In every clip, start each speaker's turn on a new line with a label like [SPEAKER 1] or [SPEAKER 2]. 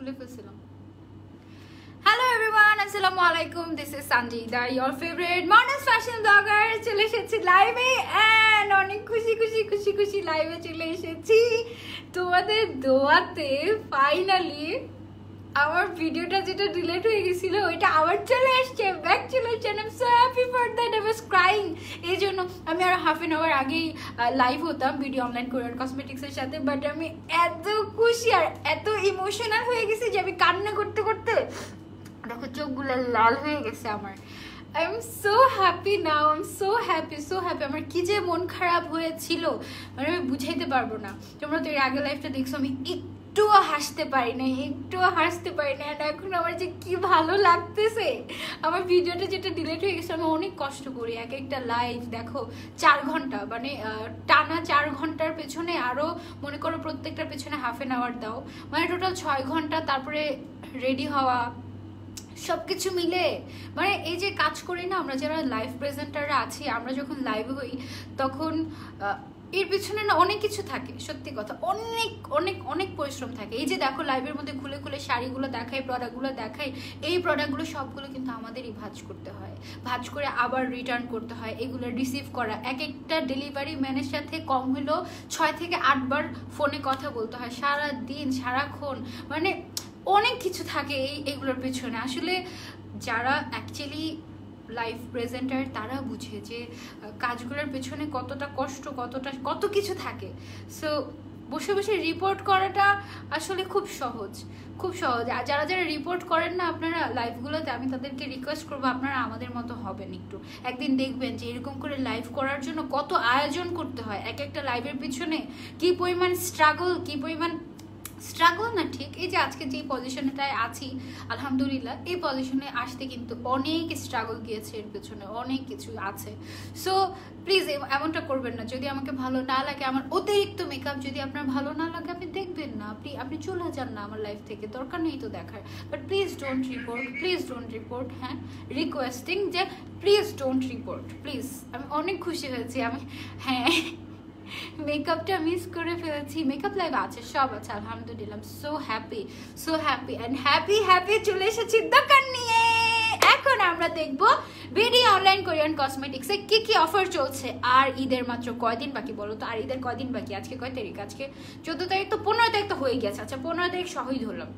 [SPEAKER 1] খুলে ফেলছিলাম। Hello everyone, আসসালামু আলাইকুম। This is Sanjida, your favourite modern fashion blogger. চলে এসেছি লাইভে এন্ড অনেক খুশি লাইভে চলে এসেছি তোমাদের দোয়াতে। ফাইনালি আমার ভিডিওটা যেটা ডিলিট হয়ে গেছিল ওইটা আবার চলে আসছে, ব্যাক চলে আসছে। I am so happy for that. I was crying. এই জন্য আমি আর হাফ অ্যান আওয়ার আগেই লাইভ হতাম ভিডিও অনলাইন কোরিয়ান কসমেটিক্সের সাথে, বাট আমি এত খুশি আর এত ইমোশনাল হয়ে গেছি যে আমি কান্না করতে করতে দেখো চোখগুলো লাল হয়ে গেছে আমার। I am so happy now, I am so happy. আমার কি যে মন খারাপ হয়েছিল মানে আমি বুঝাইতে পারবো না। তোমরা তো এর আগে লাইফটা দেখছো, আমি একটুও হাসতে পারি না। আর এখন আমার যে কি ভালো লাগতেছে। আমার ভিডিওটা যেটা ডিলিট হয়ে গেছে, আমি অনেক কষ্ট করি। এক একটা লাইভ দেখো 4 ঘন্টা, মানে টানা 4 ঘন্টার পেছনে আরও মনে করো প্রত্যেকটার পেছনে হাফ অ্যান আওয়ার দাও, মানে টোটাল 6 ঘন্টা। তারপরে রেডি হওয়া, সবকিছু মিলে মানে এই যে কাজ করি না আমরা যারা লাইভ প্রেজেন্টাররা আছি, আমরা যখন লাইভ হই তখন এর পিছনে না অনেক কিছু থাকে। সত্যি কথা, অনেক অনেক অনেক পরিশ্রম থাকে। এই যে দেখো লাইভের মধ্যে খুলে খুলে শাড়িগুলো দেখাই, প্রোডাক্টগুলো দেখাই। এই প্রোডাক্টগুলো সবগুলো কিন্তু আমাদেরই ভাঁজ করতে হয়, ভাঁজ করে আবার রিটার্ন করতে হয়, এগুলো রিসিভ করা। এক একটা ডেলিভারি ম্যানের সাথে কম হলেও 6 থেকে 8 বার ফোনে কথা বলতে হয় সারা দিন সারাক্ষণ। মানে অনেক কিছু থাকে এইগুলোর পেছনে। আসলে যারা অ্যাকচুয়ালি লাইভ প্রেজেন্টার তারা বুঝে যে কাজগুলোর পেছনে কতটা কষ্ট, কত কিছু থাকে। সো বসে বসে রিপোর্ট করাটা আসলে খুব সহজ। আর যারা রিপোর্ট করেন না আপনারা লাইভগুলোতে, আমি তাদেরকে রিকোয়েস্ট করবো আপনারা আমাদের মতো হবেন একটু। একদিন দেখবেন যে এরকম করে লাইভ করার জন্য কত আয়োজন করতে হয়। এক একটা লাইভের পিছনে কি পরিমাণ স্ট্রাগল না, ঠিক এই যে আজকে যে পজিশনটায় আছি আলহামদুলিল্লাহ, এই পজিশনে আসতে কিন্তু অনেক স্ট্রাগল গিয়েছে, এর পেছনে অনেক কিছু আছে। সো প্লিজ এমনটা করবেন না। যদি আমাকে ভালো না লাগে, আমার অতিরিক্ত মেকআপ যদি আপনার ভালো না লাগে, আপনি দেখবেন না, আপনি চলে যান না আমার লাইফ থেকে, দরকার নেই তো দেখার। But please don't report. হ্যাঁ, রিকোয়েস্টিং যে প্লিজ ডোন্ট রিপোর্ট প্লিজ। আমি অনেক খুশি হয়েছি। হ্যাঁ, মেকআপটা মিস করে ফেলেছি। মেকআপ লাইভ আছে, সব আছে আলহামদুলিল্লাহ। সো হ্যাপি অ্যান্ড হ্যাপি চলে এসেছি দোকান নিয়ে। এখন আমরা দেখবো ভিডিও অনলাইন কোরিয়ান কসমেটিক্সে কি অফার চলছে। আর ঈদের মাত্র কয়দিন বাকি বলো তো? আর ঈদের কয়দিন বাকি? আজকে কয় তারিখ? আজকে 14 তারিখ, তো 15 তারিখ তো হয়ে গেছে। আচ্ছা 15 তারিখ সহই ধরলাম,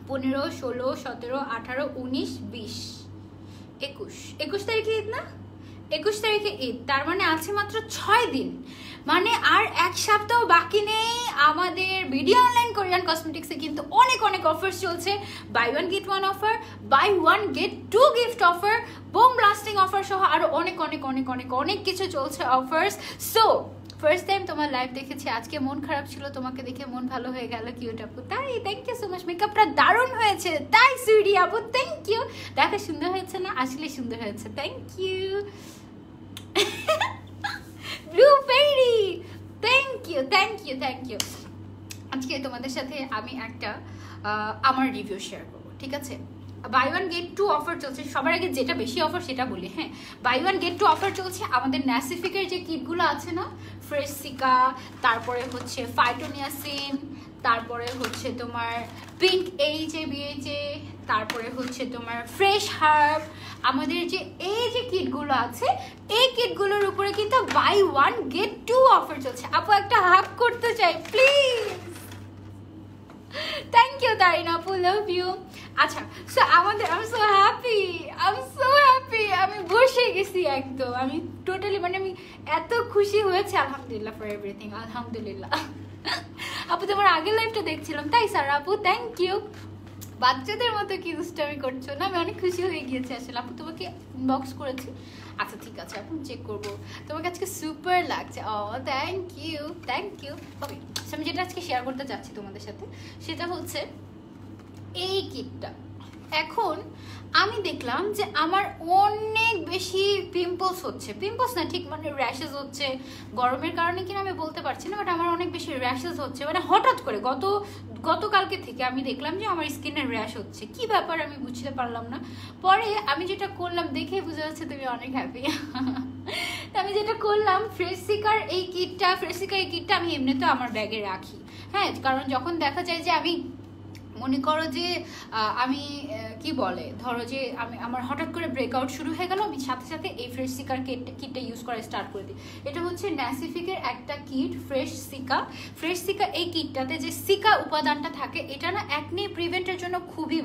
[SPEAKER 1] 15, 16, 17, 18, 19, 20, 21 তারিখে ঈদ না? 21 তারিখে ঈদ, তার মানে আছে মাত্র 6 দিন, মানে আর 1 সপ্তাহ বাকি নেই। আমাদের ভিডিও অনলাইন কোরিয়ান কসমেটিক্সে কিন্তু অনেক অফার চলছে। Buy 1 get 1 offer, buy 1 get 2 gift offer, bomb blasting offer সহ আরো অনেক কিছু চলছে অফার্স। সো ফার্স্ট টাইম তোমার লাইভ দেখেছি, আজকে মন খারাপ ছিল, তোমাকে দেখে মন ভালো হয়ে গেল। কিউট আপু, তাই থ্যাংক ইউ সো মাচ। মেকআপটা দারুণ হয়েছে, তাই সুইডি আপু থ্যাংক ইউ। দেখা সুন্দর হয়েছে না? আসলে সুন্দর হয়েছে, thank you. Blue fairy, thank you. আজকে তোমাদের সাথে আমি একটা আমার রিভিউ শেয়ার করবো, ঠিক আছে? বাই 1 গেট 2 অফার চলছে। সবার আগে যেটা বেশি অফার সেটা বলি। হ্যাঁ, বাই 1 গেট 2 অফার চলছে। আমাদের ন্যাসিফিকের যে কিটগুলো আছে না, ফ্রেশ সিকা, তারপরে হচ্ছে ফাইটোনিয়াসিন, তারপরে হচ্ছে তোমার পিঙ্ক এইচএ, তারপরে হচ্ছে তোমার ফ্রেশ হার্ব, আমাদের যে এই যে কিটগুলো আছে, এই কিটগুলোর উপরে কিন্তু বাই 1 গেট 2 অফার চলছে। আপু একটা হাগ করতে চাই প্লিজ। থ্যাংক ইউ তারিন আপু, লাভ ইউ। আচ্ছা, সো আমাদের আমি সো হ্যাপি। আমি বসে গেছি একদম। আমি টোটালি মানে আমি এত খুশি হয়েছে। আলহামদুলিল্লাহ ফর এভরিথিং, আলহামদুলিল্লাহ। আপু তোমার আগের লাইফটা দেখছিলাম, তাই স্যার আপু থ্যাংক ইউ। বাচ্চাদের মতো কি দুষ্টামি করছো না? আমি অনেক খুশি হয়ে গিয়েছি আসলে। আপু তোমাকে ইনবক্স করেছি। আচ্ছা ঠিক আছে, এখন চেক করবো। তোমাকে আজকে সুপার লাগছে। ও থ্যাংক ইউ। ওকে, আমি যেটা আজকে শেয়ার করতে চাচ্ছি তোমাদের সাথে সেটা হচ্ছে এই কিটটা। এখন আমি দেখলাম যে আমার অনেক বেশি পিম্পলস হচ্ছে, পিম্পলস না ঠিক মানে র্যাশেস হচ্ছে। গরমের কারণে কিনা আমি বলতে পারছি না, বাট আমার অনেক বেশি র্যাশেস হচ্ছে। মানে হঠাৎ করে গতকালকে থেকে আমি দেখলাম যে আমার স্কিনের র্যাশ হচ্ছে। কি ব্যাপার আমি বুঝতে পারলাম না। পরে আমি যেটা করলাম, দেখে বুঝা যাচ্ছে তুমি অনেক হ্যাপি। আমি যেটা করলাম, ফ্রেশ সিকার এই কিটটা আমি এমনিতে আমার ব্যাগে রাখি। হ্যাঁ, কারণ যখন দেখা যায় যে আমি মনে করো যে আমি কি বলে ধরো যে আমার হঠাৎ করে ব্রেকআউট শুরু হয়ে গেল, আমি সাথে সাথে এই ফ্রেশ সিকার কিটটা ইউজ করা স্টার্ট করে দিই। এটা হচ্ছে ন্যাসিফিকের একটা কিট, ফ্রেশ সিকা। এই কিটটাতে যে সিকা উপাদানটা থাকে এটা না অ্যাকনি প্রিভেন্টের জন্য খুবই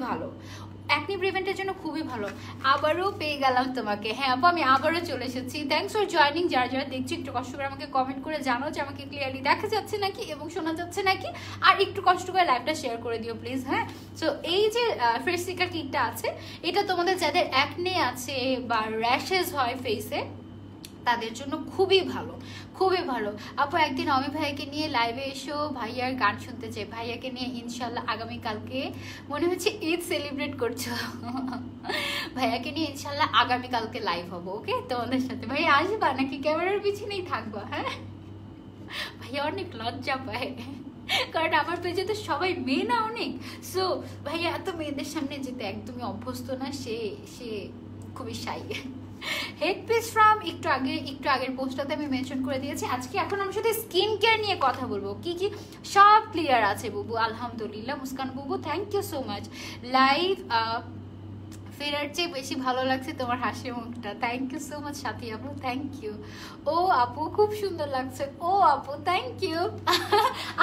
[SPEAKER 1] ভালো, আবারও পেয়ে গেলাম তোমাকে। হ্যাঁ আপু আমি আবারও চলে এসেছি, থ্যাংকস ফর জয়নিং। যারা যারা দেখছি একটু কষ্ট করে আমাকে কমেন্ট করে জানো যে আমাকে ক্লিয়ারলি দেখা যাচ্ছে নাকি এবং শোনা যাচ্ছে নাকি, আর একটু কষ্ট করে লাইভটা শেয়ার করে দিও প্লিজ। হ্যাঁ, সো এই যে ফ্রেশ সিকা কিটটা আছে এটা তোমাদের যাদের অ্যাকনে আছে বা র্যাশেস হয় ফেসে তাদের জন্য খুবই ভালো। আপু একদিন অমি ভাইয়াকে নিয়ে লাইভে এসো, ভাইয়ার গান শুনতে চাই। ভাইয়াকে নিয়ে ইনশাল্লাহ আগামীকালকে, মনে হচ্ছে ঈদ সেলিব্রেট করছো ভাইয়াকে নিয়ে ইনশাল্লাহ আগামীকালকে লাইভ হবো, ওকে তোমাদের সাথে। ভাইয়া আসবা নাকি ক্যামেরার পিছনেই থাকবা? হ্যাঁ, ভাইয়া অনেক লজ্জা পায় কারণ আমার পেজে তো সবাই মেয়ে না অনেক, সো ভাইয়া এত মেয়েদের সামনে যেতে একদমই অভ্যস্ত না, সে খুবই শাই। হেডপিস ফ্রম একটু আগের পোস্টটাতে আমি মেনশন করে দিয়েছি। আজকে এখন আমার সাথে স্কিন কেয়ার নিয়ে কথা বলবো। কি সব ক্লিয়ার আছে বুবু, আলহামদুলিল্লাহ। মুস্কান বুবু thank you so much. Live ফেরার চেয়ে বেশি ভালো লাগছে তোমার হাসি মুখটা, থ্যাংক ইউ সো মাচ সাথী আপু, থ্যাংক ইউ। ও আপু খুব সুন্দর লাগছে, ও আপু থ্যাংক ইউ।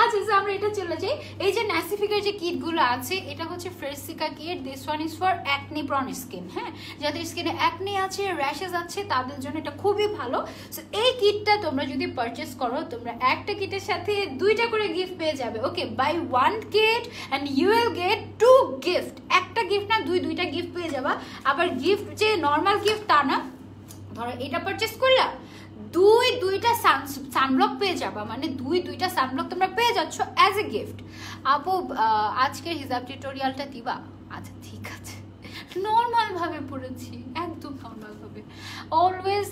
[SPEAKER 1] আচ্ছা আমরা এটা চলে যাই। এই যে ন্যাসিফিকের যে কিটগুলো আছে এটা হচ্ছে fresh seeker kit, this one is for acne prawn skin. হ্যাঁ, যাদের স্কিনে অ্যাকনি আছে, র্যাশেস আছে তাদের জন্য এটা খুবই ভালো। সো এই কিটটা তোমরা যদি পারচেস করো, তোমরা একটা কিটের সাথে 2টা করে গিফট পেয়ে যাবে। Okay, buy 1 kit and you will get 2 gift. একটা গিফট না, 2টা গিফট পেয়ে যাবে। আবার গিফট যে নর্মাল গিফট তা না, ধরো এটা পারচেস করলা, 2টা সানব্লক পেয়ে যাবা, মানে 2টা সানব্লক তোমরা পেয়ে যাচ্ছ অ্যাজ এ গিফট। আপু আজকের হিজাব টিউটোরিয়ালটা দিবা? আচ্ছা ঠিক আছে, নর্মাল ভাবে পড়েছি, একদম নর্মাল ভাবে। অলওয়েজ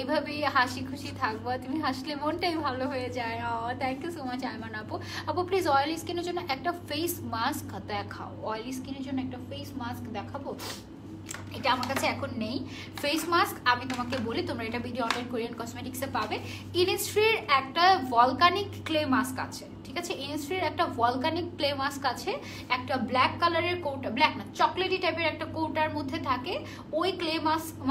[SPEAKER 1] এভাবেই হাসি খুশি থাকবো, তুমি হাসলে মনটাই ভালো হয়ে যায়। Thank you so much Aiman আপু। আপু প্লিজ অয়েলি স্কিনের জন্য একটা ফেস মাস্ক দেখাও। অয়েলি স্কিনের জন্য একটা ফেস মাস্ক দেখাবো? এটা আমার কাছে এখন নেই ফেস মাস্ক, আমি তোমাকে বলি তোমরা এটা ভিডিও অনলাইন কোরিয়ান কসমেটিক্সে পাবে। ইনিসফ্রির একটা ভলকানিক ক্লে মাস্ক আছে, ঠিক আছে? ইনিসফ্রির একটা ভলকানিক ক্লে মাস্ক আছে, একটা ব্ল্যাক কালারের কৌটা, ব্ল্যাক না চকলেটি টাইপের একটা কৌটার মধ্যে থাকে। ওই ক্লে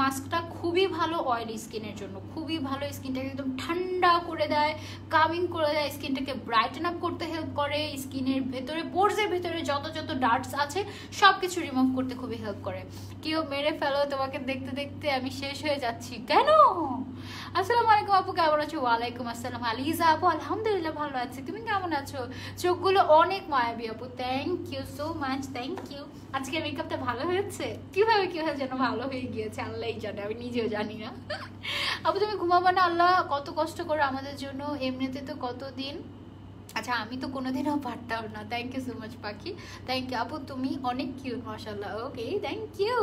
[SPEAKER 1] মাস্কটা খুবই ভালো অয়েলি স্কিনের জন্য, খুবই ভালো। স্কিনটাকে একদম ঠান্ডা করে দেয়, কামিং করে দেয়, স্কিনটাকে ব্রাইটেন আপ করতে হেল্প করে, স্কিনের ভেতরে পোরসের ভেতরে যত ডার্টস আছে সব কিছু রিমুভ করতে খুবই হেল্প করে। কেউ মেরে ফেলো, তোমাকে দেখতে দেখতে আমি শেষ হয়ে যাচ্ছি। কেন? আসসালামু আলাইকুম আপু, কেমন আছো? ওয়ালাইকুম আসসালাম আলিজা আপু, আলহামদুলিল্লাহ ভালো আছি, তুমি কেমন আছো? চোখগুলো অনেক মায়াবী আপু, thank you so much, thank you. আজকে মেকআপটা ভালো হয়েছে? কিভাবে যেন ভালো হয়ে গিয়েছে আল্লাহই জানে, আমি নিজেও জানি না। আপু তুমি ঘুমাবো না? আল্লাহ কত কষ্ট করো আমাদের জন্য, এমনিতে তো কতদিন। আচ্ছা আমি তো কোনোদিনও পারতাম না। থ্যাংক ইউ সো মাচ পাখি, থ্যাংক ইউ আপু, তুমি অনেক কিউট মাশাআল্লাহ। Okay thank you.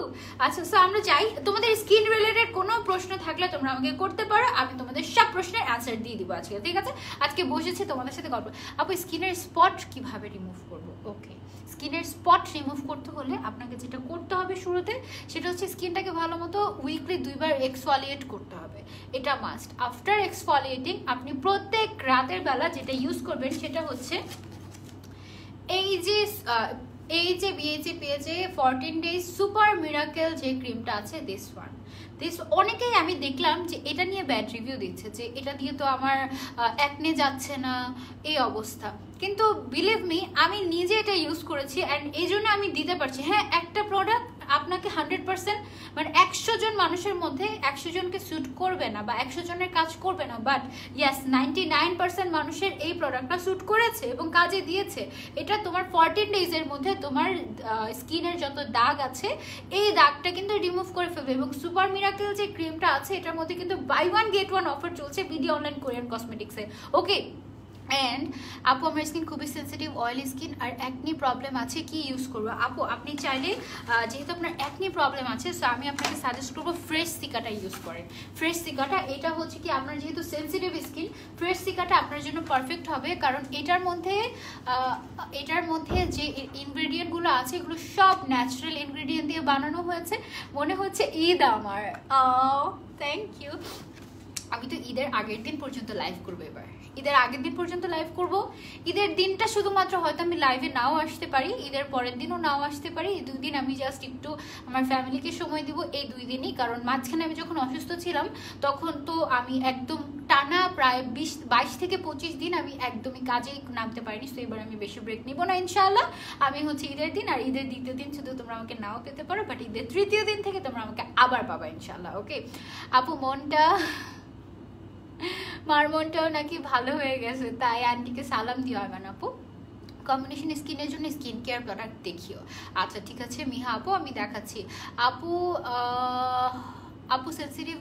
[SPEAKER 1] আচ্ছা সো আমরা যাই, তোমাদের স্কিন রিলেটেড কোনো প্রশ্ন থাকলে তোমরা আমাকে করতে পারো, আমি তোমাদের সব প্রশ্নের অ্যান্সার দিয়ে দিব আজকে, ঠিক আছে? আজকে বসেছি তোমাদের সাথে গল্প। আপু স্কিনের স্পট কিভাবে রিমুভ করবো? ওকে, স্কিনের স্পট রিমুভ করতে হলে আপনাকে যেটা করতে হবে শুরুতে সেটা হচ্ছে স্কিনটাকে ভালো মতো উইকলি 2বার এক্সফলিয়েট করতে হবে, এটা মাস্ট। আফটার এক্সফলিয়েটিং আপনি প্রত্যেক রাতের বেলা যেটা ইউজ করবেন সেটা হচ্ছে এই যে বিএচি পেজে 14 ডেজ সুপার মিরাকেল যে ক্রিমটা আছে, দিস অনেকেই আমি দেখলাম যে এটা নিয়ে ব্যাড রিভিউ দিচ্ছে যে এটা দিয়ে তো আমার অ্যাকনে যাচ্ছে না, এই অবস্থা। কিন্তু বিলিভ মি আমি নিজে এটা ইউজ করেছি অ্যান্ড এই জন্য আমি দিতে পারছি। হ্যাঁ, একটা প্রোডাক্ট আপনাকে 100% মানে 100 জন মানুষের মধ্যে 100 জনকে স্যুট করবে না বা 100 জনের কাজ করবে না, বাট ইয়াস 99% মানুষের এই প্রোডাক্টটা স্যুট করেছে এবং কাজে দিয়েছে। এটা তোমার 14 ডেজের মধ্যে তোমার স্কিনের যত দাগ আছে এই দাগটা কিন্তু রিমুভ করে ফেলবে। এবং সুপার মিরাকেল যে ক্রিমটা আছে এটার মধ্যে কিন্তু বাই 1 গেট 1 অফার চলছে ভিডিও অনলাইন কোরিয়ান কসমেটিক্সে। ওকে, অ্যান্ড আপু আমার স্কিন খুবই সেন্সিটিভ, অয়েলি স্কিন আর অ্যাকনি প্রবলেম আছে, কি ইউজ করবো? আপু আপনি চাইলে যেহেতু আপনার অ্যাকনি প্রবলেম আছে সো আমি আপনাকে সাজেস্ট করবো ফ্রেশ সিকাটা ইউজ করেন। ফ্রেশ সিকাটা এটা হচ্ছে কি আপনার যেহেতু সেন্সিটিভ স্কিন, ফ্রেশ সিকাটা আপনার জন্য পারফেক্ট হবে, কারণ এটার মধ্যে যে ইনগ্রেডিয়েন্টগুলো আছে এগুলো সব ন্যাচারাল ইনগ্রেডিয়েন্ট দিয়ে বানানো হয়েছে। মনে হচ্ছে ঈদ আমার, থ্যাংক ইউ। আমি তো ঈদের আগের দিন পর্যন্ত লাইভ করবো এবার, ঈদের আগের দিন পর্যন্ত লাইভ করব। ঈদের দিনটা শুধুমাত্র হয়তো আমি লাইভে নাও আসতে পারি, ঈদের পরের দিনও নাও আসতে পারি। এই 2 দিন আমি জাস্ট একটু আমার ফ্যামিলিকে সময় দিব, এই 2 দিনই। কারণ মাঝখানে আমি যখন অসুস্থ ছিলাম তখন তো আমি একদম টানা প্রায় 22 থেকে 25 দিন আমি একদমই কাজেই নামতে পারিনি। তো এবার আমি বেশি ব্রেক নিব না ইনশাআল্লাহ। আমি হচ্ছে ঈদের দিন আর ঈদের দ্বিতীয় দিন শুধু তোমরা আমাকে নাও পেতে পারো, বাট ঈদের তৃতীয় দিন থেকে তোমরা আমাকে আবার পাবা ইনশাআল্লাহ। ওকে আপু, মার মনটাও নাকি ভালো হয়ে গেছে, তাই আন্টিকে সালাম দিও আয়মান আপু। কম্বিনেশন স্কিনের জন্য স্কিন কেয়ার প্রোডাক্ট দেখিও। আচ্ছা ঠিক আছে মিহা আপু, আমি দেখাচ্ছি। আপু সেন্সিটিভ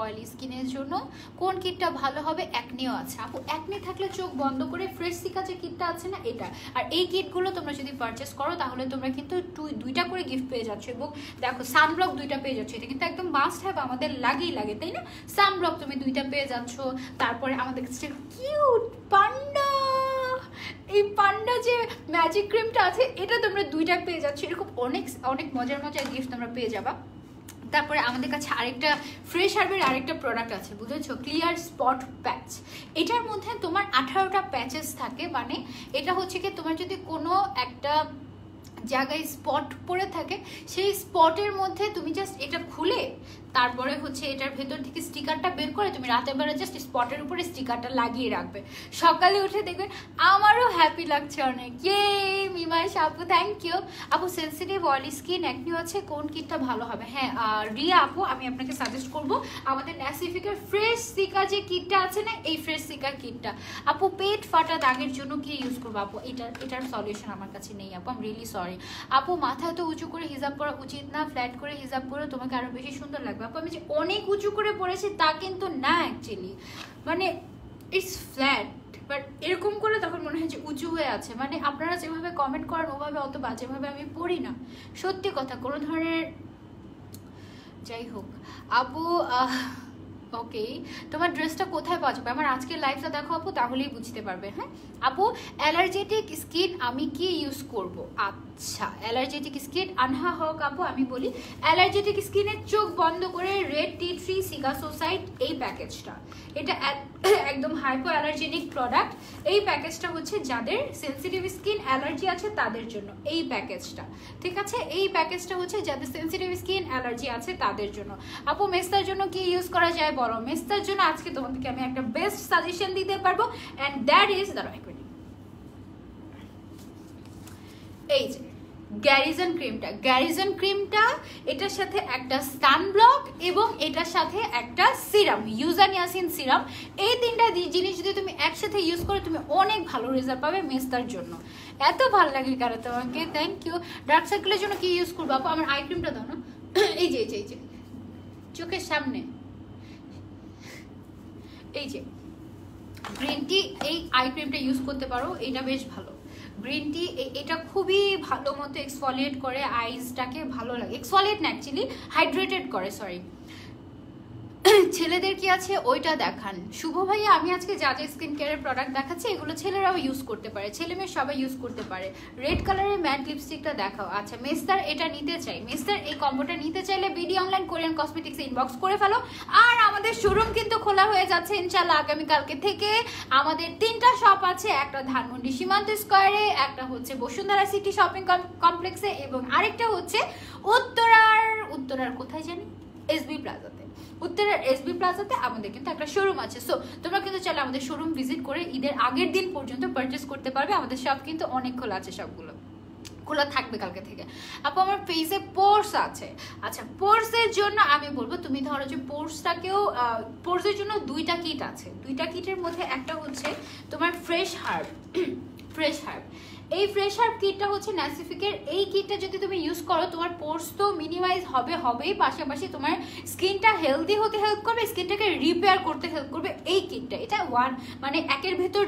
[SPEAKER 1] অয়েলি স্কিনের জন্য কোন কিটটা ভালো হবে? অ্যাকনেও আছে আপু। অ্যাকনে থাকলে চোখ বন্ধ করে ফ্রেশ সিকা যে কিটটা আছে না, এটা আর এই কিটগুলো তোমরা যদি পারচেস করো তাহলে তোমরা কিন্তু 2টা করে গিফট পেয়ে যাচ্ছ। এবং দেখো সানব্লক 2টা পেয়ে যাচ্ছ, এটা কিন্তু একদম মাস্ট হ্যাভ, আমাদের লাগেই লাগে, তাই না? সানব্লক তুমি 2টা পেয়ে যাচ্ছ। তারপরে আমাদের কাছে কিউট পান্ডা, এই পান্ডা যে ম্যাজিক ক্রিমটা আছে এটা তোমরা 2টা পেয়ে যাচ্ছ। এরকম অনেক অনেক মজার মজার গিফট তোমরা পেয়ে যাবা। তারপরে আমাদের কাছে আরেকটা ফ্রেশ হার্বের আরেকটা প্রোডাক্ট আছে, বুঝেছো? ক্লিয়ার স্পট প্যাচ। এটার মধ্যে তোমার 18টা প্যাচেস থাকে। মানে এটা হচ্ছে কি, তোমার যদি কোনো একটা জায়গায় স্পট পড়ে থাকে, সেই স্পটের মধ্যে তুমি জাস্ট এটা খুলে তারপরে হচ্ছে এটার ভেতর থেকে স্টিকারটা বের করে তুমি রাতের বেলা জাস্ট স্পটের উপরে স্টিকারটা লাগিয়ে রাখবে। সকালে উঠে দেখবে আমারও হ্যাপি লাগছে অনেক। ইয়ে মিমাইশ আপু, থ্যাংক ইউ আপু। সেন্সিটিভ অয়েলি স্কিন অ্যাকনে আছে, কোন কিটটা ভালো হবে? হ্যাঁ রিয়া আপু, আমি আপনাকে সাজেস্ট করব আমাদের ন্যাসিফিকের ফ্রেশ সিকা যে কিটটা আছে না, এই ফ্রেশ সিকা কিটটা। আপু পেট ফাটা দাগের জন্য কি ইউজ করবো? আপু এটার সলিউশন আমার কাছে নেই আপু, আই এম রিয়েলি সরি। আপু মাথা তো উঁচু করে হিজাব পরা উচিত না, ফ্ল্যাট করে হিজাব পরে তোমাকে আরো বেশি সুন্দর লাগবে। আপু আমি যে অনেক উঁচু করে পড়েছি তা কিন্তু না, অ্যাকচুয়ালি মানে ইটস ফ্ল্যাট, বাট এরকম করে তখন মনে হয় যে উঁচু হয়ে আছে। মানে আপনারা যেভাবে কমেন্ট করেন ওভাবে অত বাজেভাবে আমি পড়ি না, সত্যি কথা। কোনো ধরনের যাই হোক আপু। ওকে, তোমার ড্রেসটা কোথায় পাওয়া যাবে? আমার আজকের লাইভটা দেখো আপু, তাহলেই বুঝতে পারবে। হ্যাঁ আপু, অ্যালার্জেটিক স্কিন আমি কি ইউজ করব? আচ্ছা অ্যালার্জেটিক স্কিন আনহা হোক আপু, আমি বলি অ্যালার্জেটিক স্কিনের চোখ বন্ধ করে রেড টি ট্রি সিগাসোসাইড এই প্যাকেজটা, এটা একদম হাইপো অ্যালার্জেনিক প্রোডাক্ট। এই প্যাকেজটা হচ্ছে যাদের সেন্সিটিভ স্কিন অ্যালার্জি আছে তাদের জন্য এই প্যাকেজটা, ঠিক আছে? এই প্যাকেজটা হচ্ছে যাদের সেন্সিটিভ স্কিন অ্যালার্জি আছে তাদের জন্য। আপু মেস্তার জন্য কি ইউজ করা যায় বলো? মেস্তার জন্য আজকে তোমাদেরকে আমি একটা বেস্ট সাজেশন দিতে পারবো, অ্যান্ড দ্যাট ইজ এই যে গ্যারিজন ক্রিমটা, এটার সাথে একটা সানব্লক এবং এটার সাথে একটা সিরাম, ইউজানিয়াসিন সিরাম। এই 3টা জিনিস যদি তুমি একসাথে ইউজ করো তুমি অনেক ভালো রেজাল্ট পাবে মেস্তার জন্য। এত ভালো লাগে কারো তোমাকে, থ্যাংক ইউ। ডার্ক সার্কেলের জন্য কি ইউজ করবো আপু? আমার আই ক্রিমটা দাও না, এই যে চোখের সামনে এই যে গ্রিন টি, এই আই ক্রিমটা ইউজ করতে পারো, এটা বেশ ভালো। গ্রিন টি এটা খুবই ভালো মতো এক্সফলিয়েট করে আইসটাকে, ভালো লাগে। এক্সফলিয়েট না অ্যাকচুয়ালি হাইড্রেটেড করে, সরি। ছেলেদের কি আছে ওইটা দেখান শুভ ভাইয়া। আমি আজকে যা যা স্কিন কেয়ারের প্রোডাক্ট দেখাচ্ছি এগুলো ছেলেরাও ইউজ করতে পারে, ছেলে মেয়ে সবাই ইউজ করতে পারে। রেড কালারের ম্যাট লিপস্টিকটা দেখাও। আচ্ছা মেস্তার এটা নিতে চাই, মেস্তার এই কম্বোটা নিতে চাইলে BD online Korean cosmetics inbox করে ফেলো। আর আমাদের শোরুম কিন্তু খোলা হয়ে যাচ্ছে ইনশাল্লাহ আগামীকালকে থেকে। আমাদের 3টা শপ আছে, একটা ধানমন্ডি সীমান্ত স্কোয়ারে, একটা হচ্ছে বসুন্ধরা সিটি শপিং কমপ্লেক্সে, এবং আরেকটা হচ্ছে উত্তরার কোথায় জানি, এসবি প্লাজাতে। উত্তরের এসবি প্লাজাতে আমাদের কিন্তু একটা শোরুম আছে। সো তোমরা কিন্তু চাইলে আমাদের শোরুম ভিজিট করে ঈদের আগের দিন পর্যন্ত পারচেস করতে পারবে। আমাদের সব কিন্তু অনেক খোলা আছে, সবগুলো খোলা থাকবে কালকে থেকে। আপু আমার ফেসে পোর্স আছে। আচ্ছা পোর্সের জন্য আমি বলবো তুমি ধরো যে পোর্সটাকেও, পোর্সের জন্য 2টা কিট আছে। 2টা কিটের মধ্যে একটা হচ্ছে তোমার ফ্রেশ হার্ব। এই ফ্রেশ হার্ব কিটটা হচ্ছে ন্যাসিফিকের। এই কিটটা যদি তুমি ইউজ করো তোমার পোর্স তো মিনিমাইজ হবেই, পাশাপাশি তোমার স্কিনটা হেলদি হতে হেল্প করবে, স্কিনটাকে রিপেয়ার করতে হেল্প করবে এই কিটটা। এটা মানে একের ভেতর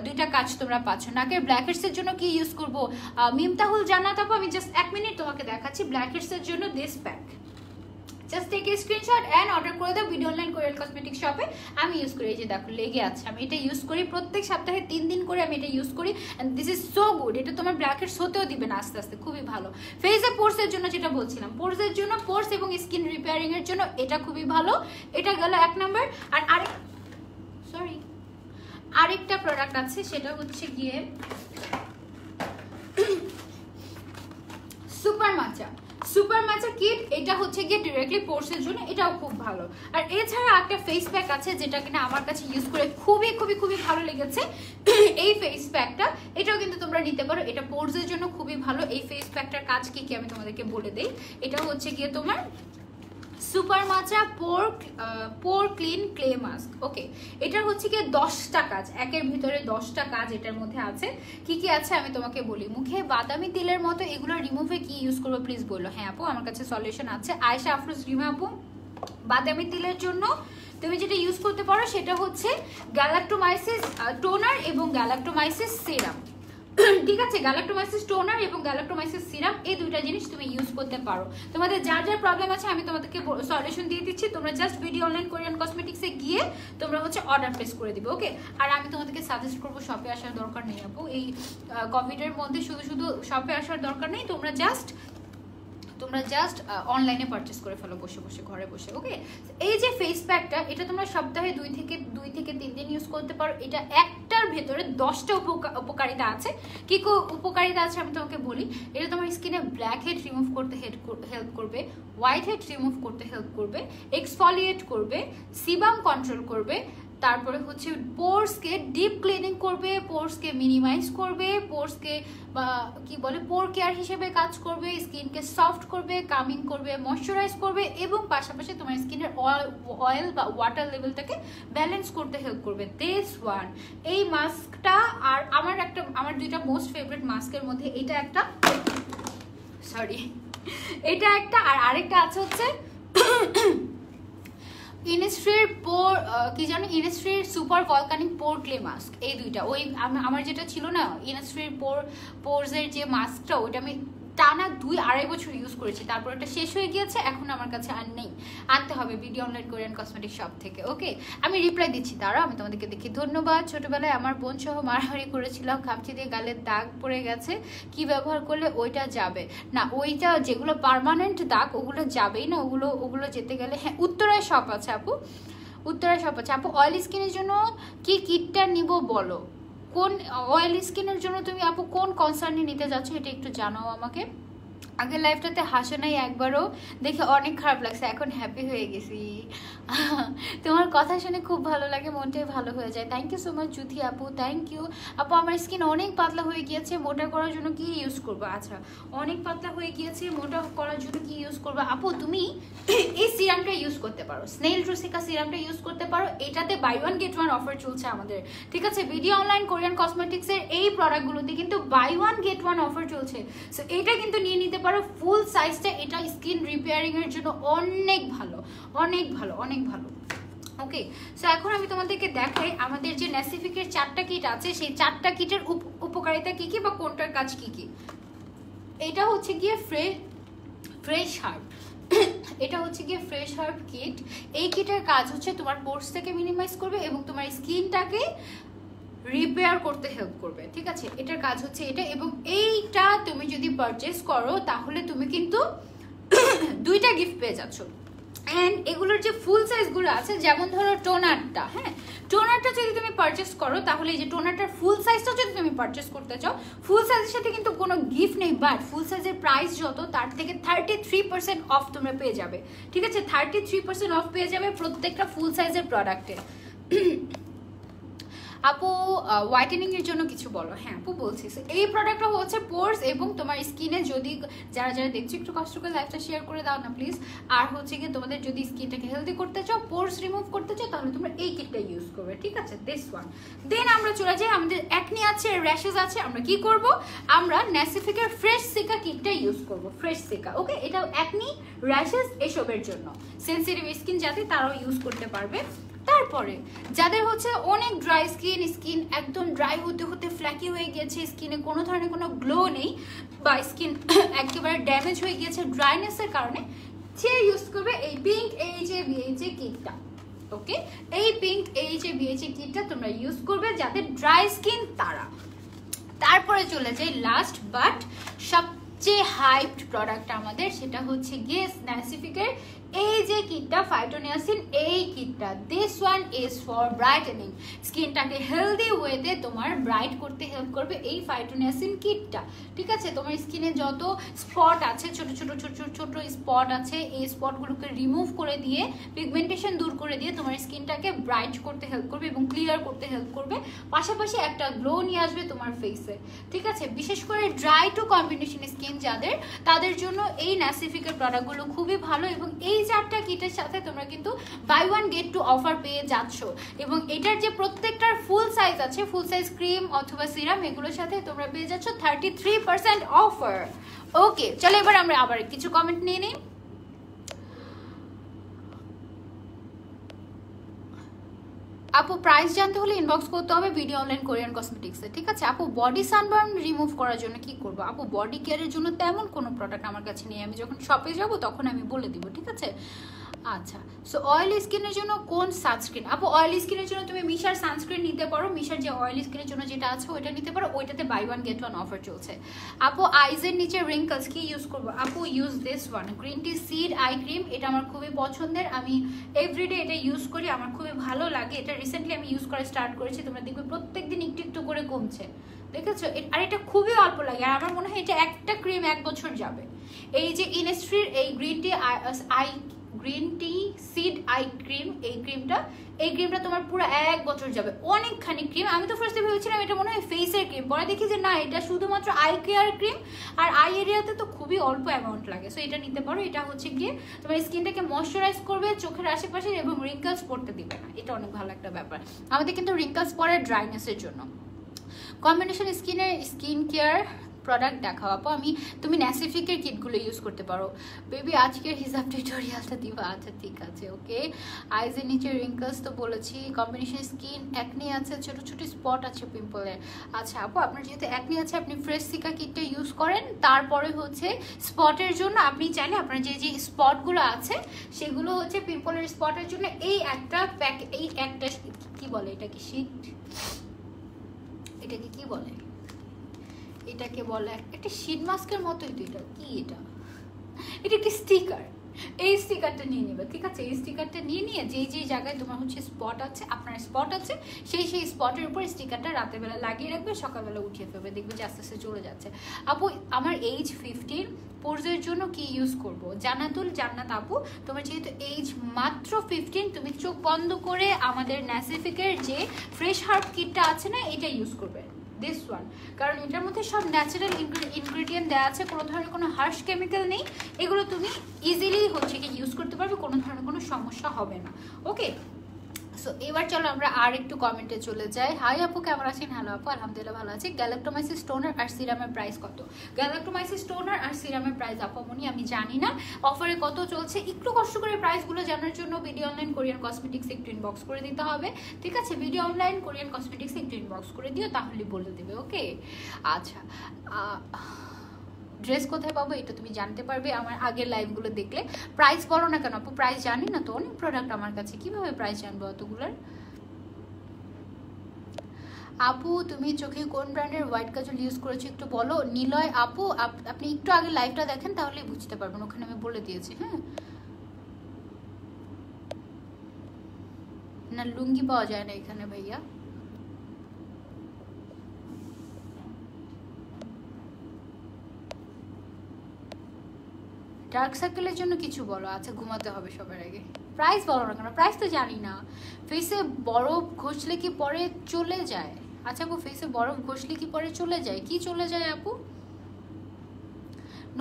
[SPEAKER 1] দুইটা কাজ তোমরা পাচ্ছ। নাকের ব্ল্যাকহেডসের জন্য কি ইউজ করবো মিমতাহুল জান্নাত আপু, আমি জাস্ট 1 মিনিট তোমাকে দেখাচ্ছি। ব্ল্যাকহেডসের জন্য this pack, just take a screenshot and order করে দাও বিডি অনলাইন কোরিয়ান কসমেটিক শপে। আমি ইউজ করি, এই যে দেখো লেগে আছে, আমি এটা ইউজ করি প্রত্যেক সপ্তাহে 3 দিন করে আমি এটা ইউজ করি, and this is so good. এটা তোমার ব্ল্যাকহেডস হতেও দিবে না আস্তে আস্তে, খুবই ভালো। ফেসে পোর্সের জন্য যেটা বলছিলাম, পোর্সের জন্য, পোর্স এবং স্কিন রিপেয়ারিং এর জন্য এটা খুবই ভালো। এটা গেল 1 নাম্বার। আর আরেকটা প্রোডাক্ট আছে, সেটা হচ্ছে গিয়ে সুপার মাচা। সুপার মাচা কিট, এটা হচ্ছে গিয়ে ডিরেক্টলি পোর্সের জন্য, এটাও খুব ভালো। আর এছাড়া একটা ফেস প্যাক আছে যেটা কিনা আমার কাছে ইউজ করে খুবই খুবই খুবই ভালো লেগেছে। এই ফেস প্যাকটা, এটাও কিন্তু তোমরা নিতে পারো, এটা পোর্সের জন্য খুবই ভালো। এই ফেস প্যাকটার কাজ কি কি আমি তোমাদেরকে বলে দেই। এটা হচ্ছে গিয়ে তোমার সুপার মাচা পোর ক্লিন ক্লে মাস্ক। ওকে, এটা হচ্ছে কি 10টা কাজ, একের ভিতরে 10টা কাজ এটার মধ্যে আছে। কি কি আছে আমি তোমাকে বলি। মুখে বাদামি তেলের মতো এগুলো রিমুভে কি ইউজ করবো প্লিজ বললো। হ্যাঁ আপু, আমার কাছে সলিউশন আছে। আয়েশা আফরোজ রিমা আপু, বাদামি তেলের জন্য তুমি যেটা ইউজ করতে পারো সেটা হচ্ছে গ্যালাক্টোমাইসিস টোনার এবং গ্যালাক্টোমাইসিস সিরাম। ঠিক আছে, গ্যালাক্টোমাইসিস টোনার এবং গ্যালাক্টোমাইসিস সিরাম, এই দুইটা জিনিস তুমি ইউজ করতে পারো। তোমাদের যার যার প্রবলেম আছে আমি তোমাদেরকে সলিউশন দিয়ে দিচ্ছি। তোমরা জাস্ট ভিডিও অনলাইন কোরিয়ান কসমেটিক্সে গিয়ে তোমরা হচ্ছে অর্ডার প্লেস করে দিবে। ওকে, আর আমি তোমাদেরকে সাজেস্ট করবো শপে আসার দরকার নেই আপু, এই কোভিডের মধ্যে শুধু শুধু শপে আসার দরকার নেই। তোমরা জাস্ট অনলাইনে পারচেস করে ফেলো বসে বসে, ঘরে বসে। ওকে, এই যে ফেস প্যাকটা, এটা তোমরা সপ্তাহে 2 থেকে 3 দিন ইউজ করতে পারো। এটা একটার ভেতরে 10টা উপকারিতা আছে। কি উপকারিতা আছে আমি তোমাকে বলি। এটা তোমার স্কিনে ব্ল্যাক হেড রিমুভ করতে হেল্প করবে, হোয়াইট হেড রিমুভ করতে হেল্প করবে, এক্সফলিয়েট করবে, সিবাম কন্ট্রোল করবে, তারপরে হচ্ছে পোরসকে ডিপ ক্লিনিং করবে, পোরসকে মিনিমাইজ করবে, পোরসকে কি বলে পোর কেয়ার হিসেবে কাজ করবে, স্কিনকে সফট করবে, কামিং করবে, ময়শ্চারাইজ করবে এবং পাশাপাশি তোমার স্কিনের অয়েল বা ওয়াটার লেভেলটাকে ব্যালেন্স করতে হেল্প করবে। দিস ওয়ান, এই মাস্কটা আর আমার 2টা মোস্ট ফেভারিট মাস্কের মধ্যে এটা একটা, এটা একটা, আর আরেকটা আছে হচ্ছে ইনস্ট্রির পোর কি জানো, ইনস্ট্রির সুপার ভলকানিক পোর ক্লে মাস্ক। এই দুইটা, ওই আমার যেটা ছিল না ইনস্ট্রির পোরসের যে মাস্কটা, ওইটা আমি টানা 2-2.5 বছর ইউজ করেছি। তারপর এটা শেষ হয়ে গিয়েছে, এখন আমার কাছে আর নেই, আনতে হবে video online Korean cosmetic shop থেকে। ওকে, আমি রিপ্লাই দিচ্ছি, তারা আমি তোমাদেরকে দেখি। ধন্যবাদ। ছোটবেলায় আমার বোন সহ মারামারি করেছিলাম, খামচি দিয়ে গালের দাগ পড়ে গেছে, কি ব্যবহার করলে ওইটা যাবে না? ওইটা যেগুলো পার্মানেন্ট দাগ ওগুলো যাবেই না, ওগুলো যেতে গেলে হ্যাঁ উত্তরায় শপ আছে আপু, উত্তরায় শপ আছে আপু। অয়েল স্কিনের জন্য কি কিটটা নিব বলো। কোন অয়েল স্কিনের জন্য তুমি আপু কোন কনসার্নে নিতে যাচ্ছ এটা একটু জানাও আমাকে। আগের লাইফটাতে হাসে নাই একবারও, দেখে অনেক খারাপ লাগছে, এখন হ্যাপি হয়ে গেছি। তোমার কথা শুনে খুব ভালো লাগে, মনটাই ভালো হয়ে যায়। Thank you so much Juthi আপু, থ্যাংক ইউ আপু। আমার স্কিন অনেক পাতলা হয়ে গিয়েছে, মোটা করার জন্য কি ইউজ করবো? আচ্ছা, অনেক পাতলা হয়ে গিয়েছে, মোটা করার জন্য কি ইউজ করবো আপু? তুমি এই সিরামটা ইউজ করতে পারো, স্নেল ট্রুসিকা সিরামটা ইউজ করতে পারো। এটাতে বাই 1 get 1 অফার চলছে আমাদের, ঠিক আছে? ভিডিও অনলাইন কোরিয়ান কসমেটিক্সের এই প্রোডাক্টগুলোতে কিন্তু বাই 1 get 1 অফার চলছে। সো এটা কিন্তু নিয়ে নিতে পারো ফুল সাইজটা। এটা স্কিন রিপেয়ারিং এর জন্য অনেক ভালো, অনেক ভালো, অনেক ভালো। ওকে, সো এখন আমি তোমাদেরকে দেখাই আমাদের যে ন্যাসিফিকের 4টা কিট আছে, সেই 4টা কিটের উপকারিতা কি কি বা কোনটার কাজ কি কি। এটা হচ্ছে গিয়ে ফ্রেশ হার্ব, এটা হচ্ছে গিয়ে ফ্রেশ হার্ব কিট। এই কিটের কাজ হচ্ছে তোমার পোর্স থেকে মিনিমাইজ করবে এবং তোমার স্কিনটাকে রিপেয়ার করতে হেল্প করবে, ঠিক আছে? এটার কাজ হচ্ছে এটা। এবং এইটা তুমি যদি পারচেস করো তাহলে তুমি কিন্তু 2টা গিফট পেয়ে যাচ্ছ। অ্যান্ড এগুলোর যে ফুল সাইজগুলো আছে, যেমন ধরো টোনারটা, হ্যাঁ টোনারটা যদি তুমি পারচেস করো তাহলে এই যে টোনারটার ফুল সাইজটা যদি তুমি পারচেস করতে চাও, ফুল সাইজের সাথে কিন্তু কোনো গিফট নেই, বাট ফুল সাইজের প্রাইস যত তার থেকে 33% অফ তোমরা পেয়ে যাবে, ঠিক আছে? 33% অফ পেয়ে যাবে প্রত্যেকটা ফুল সাইজের প্রোডাক্টে। আপু হোয়াইটেনিং এর জন্য কিছু বলো। হ্যাঁ আপু বলছি, এই প্রোডাক্টটা হচ্ছে পোর্স এবং তোমার স্কিনে যদি যারা দেখছো একটু কষ্ট করে লাইফটা শেয়ার করে দাও না প্লিজ। আর হচ্ছে কি তোমাদের যদি স্কিনটাকে হেলদি করতে চাও, পোর্স রিমুভ করতে চাও, তাহলে তোমরা এই কিটটা ইউজ করবে, ঠিক আছে? This one. দেন আমরা চলে যাই, আমাদের অ্যাকনি আছে, র্যাশেস আছে, আমরা কি করব? আমরা ন্যাসিফিকের ফ্রেশ সিকা কিটটা ইউজ করব, ফ্রেশ সিকা। ওকে, এটা অ্যাকনি, র্যাশেস এসবের জন্য, সেনসিটিভ স্কিন যাতে তারাও ইউজ করতে পারবে। তারপরে যাদের হচ্ছে অনেক ড্রাই স্কিন একদম ড্রাই হতে হতে ফ্ল্যাকি হয়ে গিয়েছে, স্কিনে কোনো ধরনের কোনো গ্লো নেই বা স্কিন একেবারে ড্যামেজ হয়ে গিয়েছে ড্রাইনেসের কারণে, সে ইউজ করবে এই পিঙ্ক এইচএবিএইচ কিটটা। ওকে, এই পিঙ্ক এইচএবিএইচ কিটটা তোমরা ইউজ করবে যাদের ড্রাই স্কিন তারা। তারপরে চলে যাই লাস্ট বাট সবচেয়ে হাইপড প্রোডাক্ট আমাদের, সেটা হচ্ছে গিয়ে ন্যাসিফিকের এই যে কিটটা ফাইটোনিয়াসিন, এই কিটটা this one is for brightening, স্কিনটাকে হেলদি ওয়েতে তোমার ব্রাইট করতে হেল্প করবে এই ফাইটোনিয়াসিন কিটটা। ঠিক আছে, তোমার স্কিনে যত স্পট আছে, ছোট ছোট ছোট ছোট স্পট আছে, এই স্পটগুলোকে রিমুভ করে দিয়ে, পিগমেন্টেশন দূর করে দিয়ে তোমার স্কিনটাকে ব্রাইট করতে হেল্প করবে এবং ক্লিয়ার করতে হেল্প করবে, পাশাপাশি একটা গ্লো নিয়ে আসবে তোমার ফেসে। ঠিক আছে, বিশেষ করে ড্রাই টু কম্বিনেশন স্কিন যাদের, তাদের জন্য এই ন্যাসিফিকের প্রোডাক্টগুলো খুবই ভালো। এবং এই 4টা কিটের সাথে তোমরা কিন্তু বাই 1 গেট 2 অফার পেয়ে যাচ্ছ। এবং এটার যে প্রত্যেকটার ফুল সাইজ আছে, ফুল সাইজ ক্রিম অথবা সিরাম, এগুলোর সাথে তোমরা পেয়ে যাচ্ছ 33% অফার। ওকে, চলো এবার আমরা আবার কিছু কমেন্ট নিয়ে নিই। আপু প্রাইস জানতে হলে ইনবক্স করতে হবে ভিডিও অনলাইন কোরিয়ান কসমেটিক্সে। ঠিক আছে আপু, বডি সানবার্ন রিমুভ করার জন্য কি করব? আপু বডি কেয়ারের জন্য তেমন কোনো প্রোডাক্ট আমার কাছে নেই, আমি যখন শপে যাব তখন আমি বলে দিব। ঠিক আছে, আচ্ছা সো অয়েলি স্কিনের জন্য কোন সানস্ক্রিন? আপু অয়েলি স্কিনের জন্য তুমি মিশার সানস্ক্রিন নিতে পারো, মিশার যে অয়েলি স্কিনের জন্য যেটা আছে ওইটা নিতে পারো, ওইটাতে বাই 1 গেট 1 অফার চলছে। আপু আইজের নিচে রিঙ্কলস কি ইউজ করবো? আপু use this one, green tea seed eye cream, এটা আমার খুবই পছন্দের, আমি এভরিডে এটা ইউজ করি, আমার খুবই ভালো লাগে। এটা রিসেন্টলি আমি ইউজ করা স্টার্ট করেছি, তোমরা দেখবে প্রত্যেকদিন একটু একটু করে কমছে, দেখেছো? আর এটা খুবই অল্প লাগে, আর আমার মনে হয় এটা একটা ক্রিম 1 বছর যাবে। এই যে ইনস্ট্রির এই green tea seed eye cream, এই ক্রিমটা তোমার পুরো 1 বছর যাবে, অনেকখানি ক্রিম। আমি তো ফার্স্টে ভেবেছিলাম এটা মনে হয় ফেসের ক্রিম, পরে দেখি যে না, এটা শুধুমাত্র আই কেয়ার ক্রিম, আর আই এরিয়াতে তো খুবই অল্প অ্যামাউন্ট লাগে। সো এটা নিতে পারো, এটা হচ্ছে গিয়ে তোমার স্কিনটাকে ময়শ্চারাইজ করবে, চোখের আশেপাশে, এবং রিঙ্কলস পড়তে দিবে না, এটা অনেক ভালো একটা ব্যাপার। আমাদের কিন্তু রিঙ্কলস পড়ে ড্রাইনেসের জন্য। কম্বিনেশন স্কিন কেয়ার প্রোডাক্ট দেখাও আপু। তুমি ন্যাসিফিকের কিটগুলো ইউজ করতে পারো। বেবি আজকের হিসাব টিউটোরিয়ালটা দিবা? আচ্ছা ঠিক আছে, ওকে। আইজের নিচে রিঙ্কলস তো বলেছি, কম্বিনেশন স্কিন, অ্যাকনি আছে, ছোট ছোট স্পট আছে পিম্পলের। আচ্ছা আপু, আপনার যেহেতু অ্যাকনি আছে, আপনি ফ্রেশ সিকা কিটটা ইউজ করেন। তারপরে হচ্ছে স্পটের জন্য আপনি চাইলে আপনার যে যে স্পটগুলো আছে সেগুলো হচ্ছে পিম্পলের স্পটের জন্য এই একটা কি বলে এটাকে, শীট, এটাকে কি বলে, এটাকে বলে একটা শীট মাস্কের মতোই তো। এটা কি, এটা একটা স্টিকার, এই স্টিকারটা নিয়ে নেবে। ঠিক আছে, এই স্টিকারটা নিয়ে যেই জায়গায় তোমার হচ্ছে স্পট আছে, আপনার স্পট আছে, সেই স্পটের উপর স্টিকারটা রাতের বেলা লাগিয়ে রাখবে, সকালবেলা উঠিয়ে ফেলবে, দেখবে যে আস্তে আস্তে চলে যাচ্ছে। আপু আমার এজ 15, পোর্সের জন্য কি ইউজ করব? জান্নাত আপু, তোমার যেহেতু এজ মাত্র 15, তুমি চোখ বন্ধ করে আমাদের ন্যাসিফিকের যে ফ্রেশ হার্ব কিটটা আছে না, এটা ইউজ করবে, দিস ওয়ান। কারণ এটার মধ্যে সব ন্যাচারাল ইনগ্রিডিয়েন্ট দেওয়া আছে, কোনো ধরনের কোনো হার্শ কেমিক্যাল নেই, এগুলো তুমি ইজিলি হচ্ছে কি ইউজ করতে পারবে, কোনো ধরনের কোনো সমস্যা হবে না। ওকে, সো এবার চলো আমরা আর একটু কমেন্টে চলে যাই। হাই আপু কেমন আছেন? হ্যালো আপু, আলহামদুলিল্লাহ ভালো আছি। গ্যালাক্টোমাইসিস টোনার আর সিরামের প্রাইস কত? গ্যালাক্টোমাইসিস টোনার আর সিরামের প্রাইস আপামনি আমি জানি না, অফারে কত চলছে, একটু কষ্ট করে প্রাইসগুলো জানার জন্য ভিডিও অনলাইন কোরিয়ান কসমেটিক্স একটু ইনবক্স করে দিতে হবে। ঠিক আছে, ভিডিও অনলাইন কোরিয়ান কসমেটিক্স একটু ইনবক্স করে দিও, তাহলে বলে দেবে। ওকে, আচ্ছা ড্রেস কোথায় পাবো এটা তুমি জানতে পারবে আমার আগের লাইভগুলো দেখলে। প্রাইস বলো না কেন আপু? প্রাইস জানি না তো, অনেক প্রোডাক্ট আমার কাছে, কিভাবে প্রাইস জানবো অতগুলোর? আপু তুমি চোখে কোন ব্র্যান্ডের হোয়াইট কাজল ইউজ করেছো একটু বলো। নিলয় আপু, আপনি একটু আগে লাইভটা দেখেন, তাহলেই বুঝতে পারবেন, ওখানে আমি বলে দিয়েছি। হ্যাঁ, না লুঙ্গি পাওয়া যায় না এখানে ভাইয়া। ডার্ক সার্কেলের জন্য কিছু বলো। আচ্ছা ঘুমাতে হবে সবার আগে। প্রাইস বলো না কেন? প্রাইস তো জানি না। ফেসে বরফ ঘষলে কি পরে চলে যায়? আচ্ছা আপু, ফেসে বরফ ঘষলে কি পরে চলে যায়? কি চলে যায় আপু?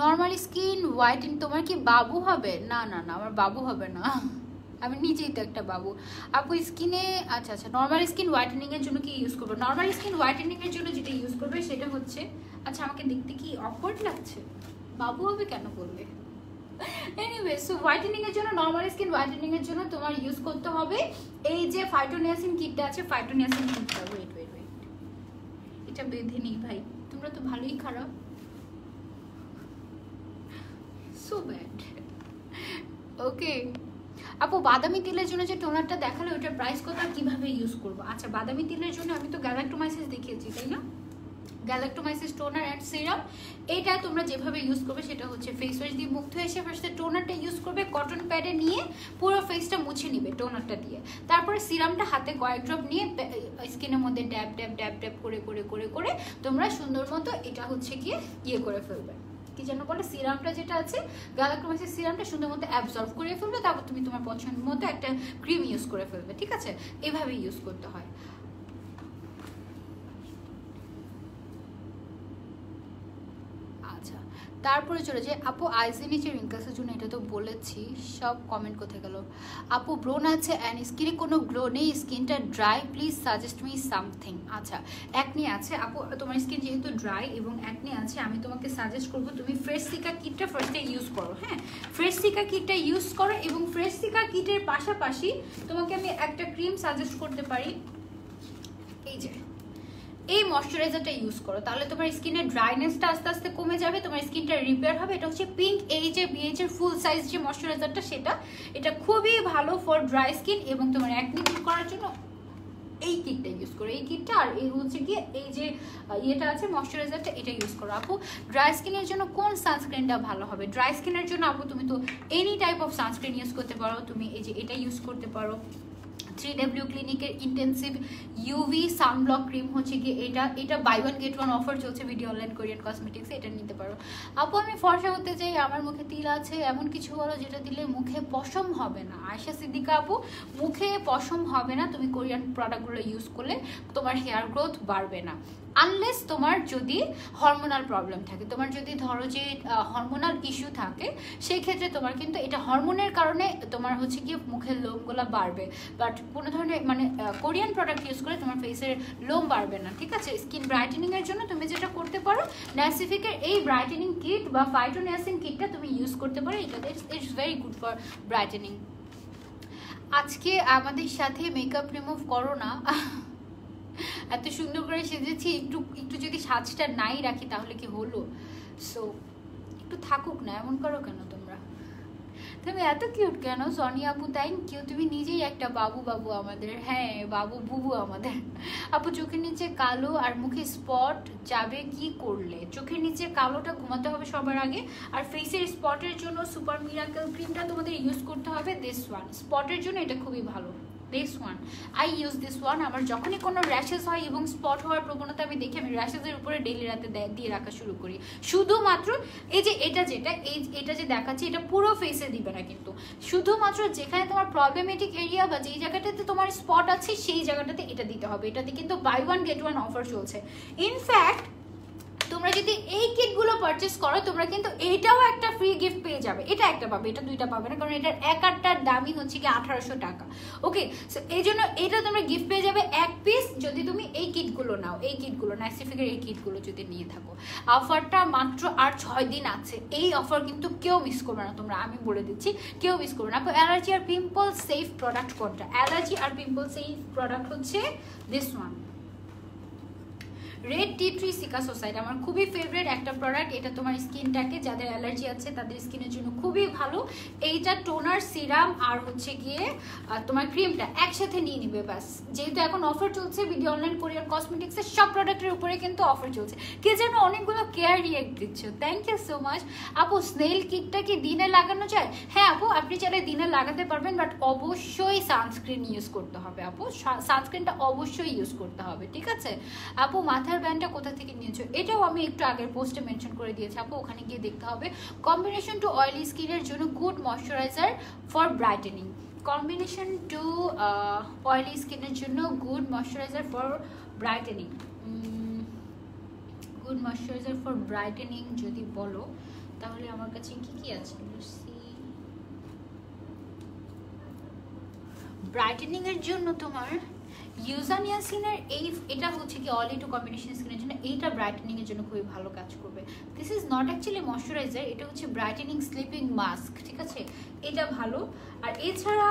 [SPEAKER 1] নর্মাল স্কিন হোয়াইটেনিং, তোমার কি বাবু হবে? না না না, আমার বাবু হবে না, আমি নিজেই তো একটা বাবু। আপু স্কিনে, আচ্ছা আচ্ছা, নর্মাল স্কিন হোয়াইটেনিং এর জন্য কি ইউজ করবো? নর্মাল স্কিন হোয়াইটেনিং এর জন্য যেটা ইউজ করবে সেটা হচ্ছে, আচ্ছা আমাকে দেখতে কি অকওয়ার্ড লাগছে? বাবু হবে কেন বললে? এনিওয়ে, সো হোয়াইটেনিং এর জন্য, নরমাল স্কিন হোয়াইটেনিং এর জন্য তোমার ইউজ করতে হবে এই যে ফাইটোনিয়াসিন কিটটা আছে, ফাইটোনিয়াসিন কিটটা। ওয়েট, এটা বেঁধে নেই ভাই, তোমরা তো ভালোই খারাপ, সো ব্যাড। ওকে আপু, বাদামি তিলের জন্য যে টোনারটা দেখালে ওটার প্রাইস কত আর কিভাবে ইউজ করবো? আচ্ছা বাদামি তিলের জন্য আমি তো গ্যালাক্টোমাইসিস দেখিয়েছি তাই না? গ্যালাক্টোমাইসিস টোনার অ্যান্ড সিরাম। এটা তোমরা যেভাবে ইউজ করবে সেটা হচ্ছে ফেস ওয়াশ দিয়ে মুখ ধুয়ে এসে ফার্স্টে টোনারটা ইউজ করবে, কটন প্যাডে নিয়ে পুরো ফেসটা মুছে নিবে টোনারটা দিয়ে। তারপরে সিরামটা হাতে কয়েক ড্রপ নিয়ে স্কিনের মধ্যে ড্যাব ড্যাব ড্যাব ড্যাব করে করে করে করে তোমরা সুন্দর মতো এটা হচ্ছে গিয়ে ইয়ে করে ফেলবে, কি যেন বলে, সিরামটা যেটা আছে গ্যালাক্টোমাইসিস সিরামটা সুন্দর মতো অ্যাবজর্ব করে ফেলবে। তারপর তুমি তোমার পছন্দ মতো একটা ক্রিম ইউজ করে ফেলবে, ঠিক আছে? এভাবে ইউজ করতে হয়। আচ্ছা, তারপরে চলে যায় আপু আইসের নিচে রিঙ্কেলসের জন্য, এটা তো বলেছি। সব কমেন্ট কোথায় গেল? আপু ব্রোন আছে অ্যান্ড স্কিনে কোনো গ্লো নেই, স্কিনটা dry, please suggest me something. আচ্ছা, অ্যাকনি আছে আপু, তোমার স্কিন যেহেতু ড্রাই এবং অ্যাকনি আছে, আমি তোমাকে সাজেস্ট করবো তুমি ফ্রেশ সিকা কিটটা ফার্স্টে ইউজ করো। হ্যাঁ, ফ্রেশ সিকা কিটটা ইউজ করো এবং ফ্রেশ সিকা কিটের পাশাপাশি তোমাকে আমি একটা ক্রিম সাজেস্ট করতে পারি, এই যে এই ময়শ্চারাইজারটা ইউজ করো, তাহলে তোমার স্কিনের ড্রাইনেসটা আস্তে আস্তে কমে যাবে, তোমার স্কিনটা রিপেয়ার হবে। এটা হচ্ছে পিঙ্ক এইচে বিএইচের ফুল সাইজ যে ময়শ্চারাইজারটা, সেটা এটা খুবই ভালো ফর ড্রাই স্কিন এবং তোমার অ্যাকনি দূর করার জন্য এই কিটটা ইউজ করো, এই কিটটা। আর এই হচ্ছে গিয়ে এই যে ইয়েটা আছে ময়শ্চারাইজারটা, এটা ইউজ করো। আপু ড্রাই স্কিনের জন্য কোন সানস্ক্রিনটা ভালো হবে? ড্রাই স্কিনের জন্য আপু তুমি তো any type of sunscreen use করতে পারো, তুমি এই যে এটা ইউজ করতে পারো। 3W ক্লিনিকের ইন্টেন্সিভ ইউভি সানব্লক ক্রিম হচ্ছে কি এটা buy one get one offer চলছে ভিডিও অনলাইন কোরিয়ান কসমেটিক্সে, এটা নিতে পারো। আপু আমি ফর্সা হতে চাই, আমার মুখে তিল আছে, এমন কিছু বলো যেটা দিলে মুখে পশম হবে না। আয়েশা সিদ্দিকা আপু, মুখে পশম হবে না তুমি কোরিয়ান প্রোডাক্টগুলো ইউজ করলে, তোমার হেয়ার গ্রোথ বাড়বে না, আনলেস তোমার যদি হরমোনাল প্রবলেম থাকে। তোমার যদি ধরো যে হরমোনাল ইস্যু থাকে, সেই ক্ষেত্রে তোমার কিন্তু এটা হরমোনের কারণে তোমার হচ্ছে গিয়ে মুখের লোমগুলো বাড়বে, বাট কোনো ধরনের মানে কোরিয়ান প্রোডাক্ট ইউজ করে তোমার ফেসের লোম বাড়বে না, ঠিক আছে? স্কিন ব্রাইটেনিংয়ের জন্য তুমি যেটা করতে পারো, ন্যাসিফিকের এই ব্রাইটেনিং কিট বা ফাইটোনিয়াসিন কিটটা তুমি ইউজ করতে পারো, এটা it's very good for brightening. আজকে আমাদের সাথে মেকআপ রিমুভ করো না, এত সুন্দর করে সেজেছি, একটু যদি সাজটা নাই রাখি তাহলে কি হলো? সো একটু থাকুক না, এমন করো কেন তোমরা? তুমি এত কিউট কেন সনি আপু? থ্যাংক ইউ, তুমি নিজেই একটা বাবু বাবু আমাদের, হ্যাঁ বাবু বুবু আমাদের। আপু চোখের নিচে কালো আর মুখে স্পট যাবে কি করলে? চোখের নিচে কালোটা ঘুমাতে হবে সবার আগে, আর ফেসের স্পটের জন্য সুপার মিরাকেল ক্রিমটা তোমাদের ইউজ করতে হবে, দিস ওয়ান। স্পটের জন্য এটা খুবই ভালো, this one, I use this one. আমার যখনই কোনো র্যাশেস হয় এবং স্পট হওয়ার প্রবণতা আমি দেখি, আমি র্যাশেসের উপরে ডেইলি রাতে দিয়ে রাখা শুরু করি। শুধুমাত্র এই যে এটা যে দেখাচ্ছে, এটা পুরো ফেসে দিবে না কিন্তু, শুধুমাত্র যেখানে তোমার প্রবলেমেটিক এরিয়া বা যেই জায়গাটাতে তোমার স্পট আছে সেই জায়গাটাতে এটা দিতে হবে। এটাতে কিন্তু buy one get one offer চলছে। ইনফ্যাক্ট তোমরা যদি এই কিটগুলো পারচেস করো, তোমরা কিন্তু এটাও একটা ফ্রি গিফট পেয়ে যাবে। এটা একটা পাবে, এটা দুইটা পাবে না, কারণ এটার এক আটটার দামই হচ্ছে কি 1800 টাকা। ওকে, সো এই জন্য এটা তোমরা গিফট পেয়ে যাবে এক পিস, যদি তুমি এই কিটগুলো নাও, এই কিটগুলো ন্যাসিফিকের এই কিটগুলো যদি নিয়ে থাকো। অফারটা মাত্র আর 6 দিন আছে, এই অফার কিন্তু কেউ মিস করবে না তোমরা, আমি বলে দিচ্ছি, কেউ মিস করবে না। আপু অ্যালার্জি আর পিম্পল সেফ প্রোডাক্ট কোনটা? অ্যালার্জি আর পিম্পল সেফ প্রোডাক্ট হচ্ছে this one, red tea tree seeker society. আমার খুবই ফেভারিট একটা প্রোডাক্ট, এটা তোমার স্কিনটাকে, যাদের অ্যালার্জি আছে তাদের স্কিনের জন্য খুবই ভালো। এইটা টোনার, সিরাম আর হচ্ছে গিয়ে তোমার ক্রিমটা একসাথে নিয়ে নিবে ব্যাস। যেহেতু এখন অফার চলছে ভিডিও অনলাইন কোরিয়ান কসমেটিক্সের সব প্রোডাক্টের উপরে কিন্তু অফার চলছে। কে যেন অনেকগুলো কেয়ার রিয়েক্ট দিচ্ছে, থ্যাংক ইউ সো মাচ। আপু স্নেল কিটটা কি দিনে লাগানো যায়? হ্যাঁ আপু, আপনি চাইলে দিনে লাগাতে পারবেন, বাট অবশ্যই সানস্ক্রিন ইউজ করতে হবে আপু, সানস্ক্রিনটা অবশ্যই ইউজ করতে হবে, ঠিক আছে? আপু মাথার ব্যান্ডটা কোথা থেকে নিয়েছো? এটাও আমি একটু আগের পোস্টে মেনশন করে দিয়েছি আপু, ওখানে গিয়ে দেখতে হবে। কম্বিনেশন টু অয়েলি স্কিনের জন্য good moisturiser for brightening, combination two oily স্কিনের জন্য good moisturiser for brightening, good moisturiser for brightening যদি বলো তাহলে আমার কাছে কি কি আছে? ব্রাইটেনিং এর জন্য তোমার ইউজানিয়াসিনের এটা হচ্ছে কি অয়েলি টু কম্বিনেশন স্কিনের জন্য, এইটা ব্রাইটেনিং এর জন্য খুবই ভালো কাজ করবে। This is not actually moisturiser, এটা হচ্ছে ব্রাইটেনিং স্লিপিং মাস্ক, ঠিক আছে? এটা ভালো। আর এছাড়া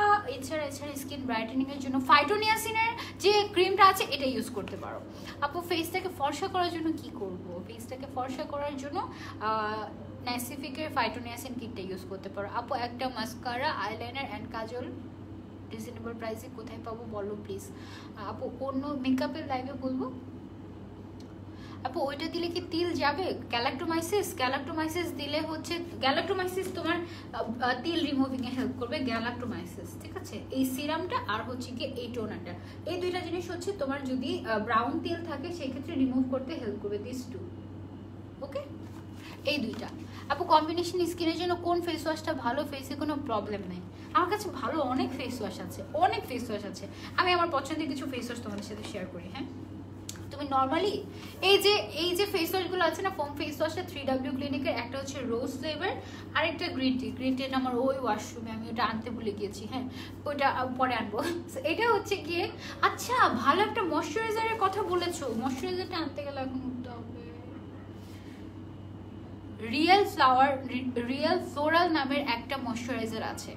[SPEAKER 1] স্কিন ব্রাইটেনিং এর জন্য ফাইটোনিয়াসিনের যে ক্রিমটা আছে এটা ইউজ করতে পারো। আপু ফেসটাকে ফর্সা করার জন্য কি করব? ফেসটাকে ফর্সা করার জন্য ন্যাসিফিকের ফাইটোনিয়াসিন কিটটা ইউজ করতে পারো। আপু একটা mascara, eyeliner and Kajal reasonable প্রাইসে কোথায় পাবো বলো প্লিজ। আপু অন্য মেকআপের লাইভে বলবো। আপু ওইটা দিলে কি তিল যাবে? গ্যালাক্টোমাইসিস দিলে হচ্ছে, গ্যালাক্টোমাইসিস তোমার তিল রিমুভিং এ হেল্প করবে, গ্যালাক্টোমাইসিস, ঠিক আছে? এই সিরামটা আর হচ্ছে কি এই টোনারটা, এই দুইটা জিনিস হচ্ছে তোমার যদি ব্রাউন তিল থাকে সেই ক্ষেত্রে রিমুভ করতে হেল্প করবে, দিস টু। ওকে, এই দুইটা। আপু কম্বিনেশন স্কিনের জন্য কোন ফেস ওয়াশটা ভালো? ফেসে কোনো প্রবলেম নেই, আমার কাছে ভালো অনেক ফেস ওয়াশ আছে, অনেক ফেস ওয়াশ আছে। আমি আমার পছন্দের কিছু ফেস ওয়াশ তোমাদের সাথে শেয়ার করি। হ্যাঁ, তুমি নর্মালি এই যে ফেস ওয়াশগুলো আছে না, ফোম ফেস ওয়াশটা 3W ক্লিনিকের, একটা হচ্ছে রোজ ফ্লেভার আর একটা গ্রিন টি আমার ওই ওয়াশরুমে, আমি ওটা আনতে ভুলে গিয়েছি। হ্যাঁ, ওইটা পরে আনবো। এটা হচ্ছে গিয়ে, আচ্ছা ভালো একটা ময়শ্চারাইজারের কথা বলেছো, ময়শ্চারাইজারটা আনতে গেলে এখন উঠতে হবে। রিয়েল ফ্লোরাল নামের একটা ময়শ্চারাইজার আছে,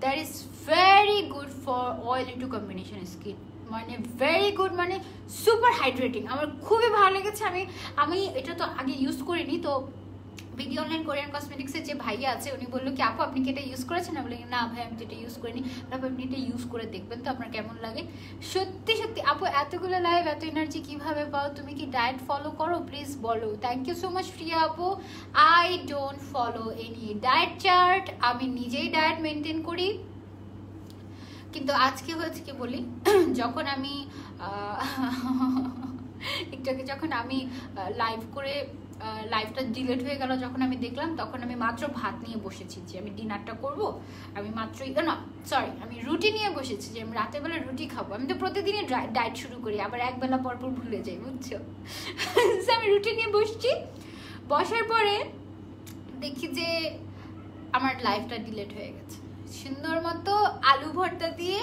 [SPEAKER 1] that is very good for oily two combination skin, মানে ভেরি গুড, মানে সুপার হাইড্রেটিং, আমার খুবই ভালো লেগেছে। আমি এটা তো আগে ইউজ করিনি, তো ভিডিও অনলাইন কোরিয়ান কসমেটিক্সের যে ভাইয়া আছে উনি বললো কি আপু আপনি কি এটা ইউজ করেছেন? আমি বলি না ভাই আমি তো এটা ইউজ করিনি। তারপর আপনি এটা ইউজ করে দেখবেন তো আপনার কেমন লাগে। সত্যি সত্যি আপু এতগুলো লাইভ এত এনার্জি কিভাবে পাও? তুমি কি ডায়েট ফলো করো? প্লিজ বলো। থ্যাংক ইউ সো মাচ প্রিয়া আপু। I don't follow any diet chart, আমি নিজেই ডায়েট মেনটেন করি। কিন্তু আজকে হয়েছে কি বলি, যখন আমি একটাকে যখন আমি লাইভ করে লাইভটা ডিলেট হয়ে গেল, যখন আমি দেখলাম তখন আমি মাত্র ভাত নিয়ে বসেছি যে আমি ডিনারটা করব, আমি মাত্রই না সরি আমি রুটি নিয়ে বসেছি যে আমি রাতের বেলা রুটি খাবো। আমি তো প্রতিদিনই ডায়েট শুরু করি, আবার একবেলা পরপর ভুলে যাই, বুঝছো? আমি রুটি নিয়ে বসছি, বসার পরে দেখি যে আমার লাইভটা ডিলেট হয়ে গেছে। সুন্দর মতো আলু ভর্তা দিয়ে,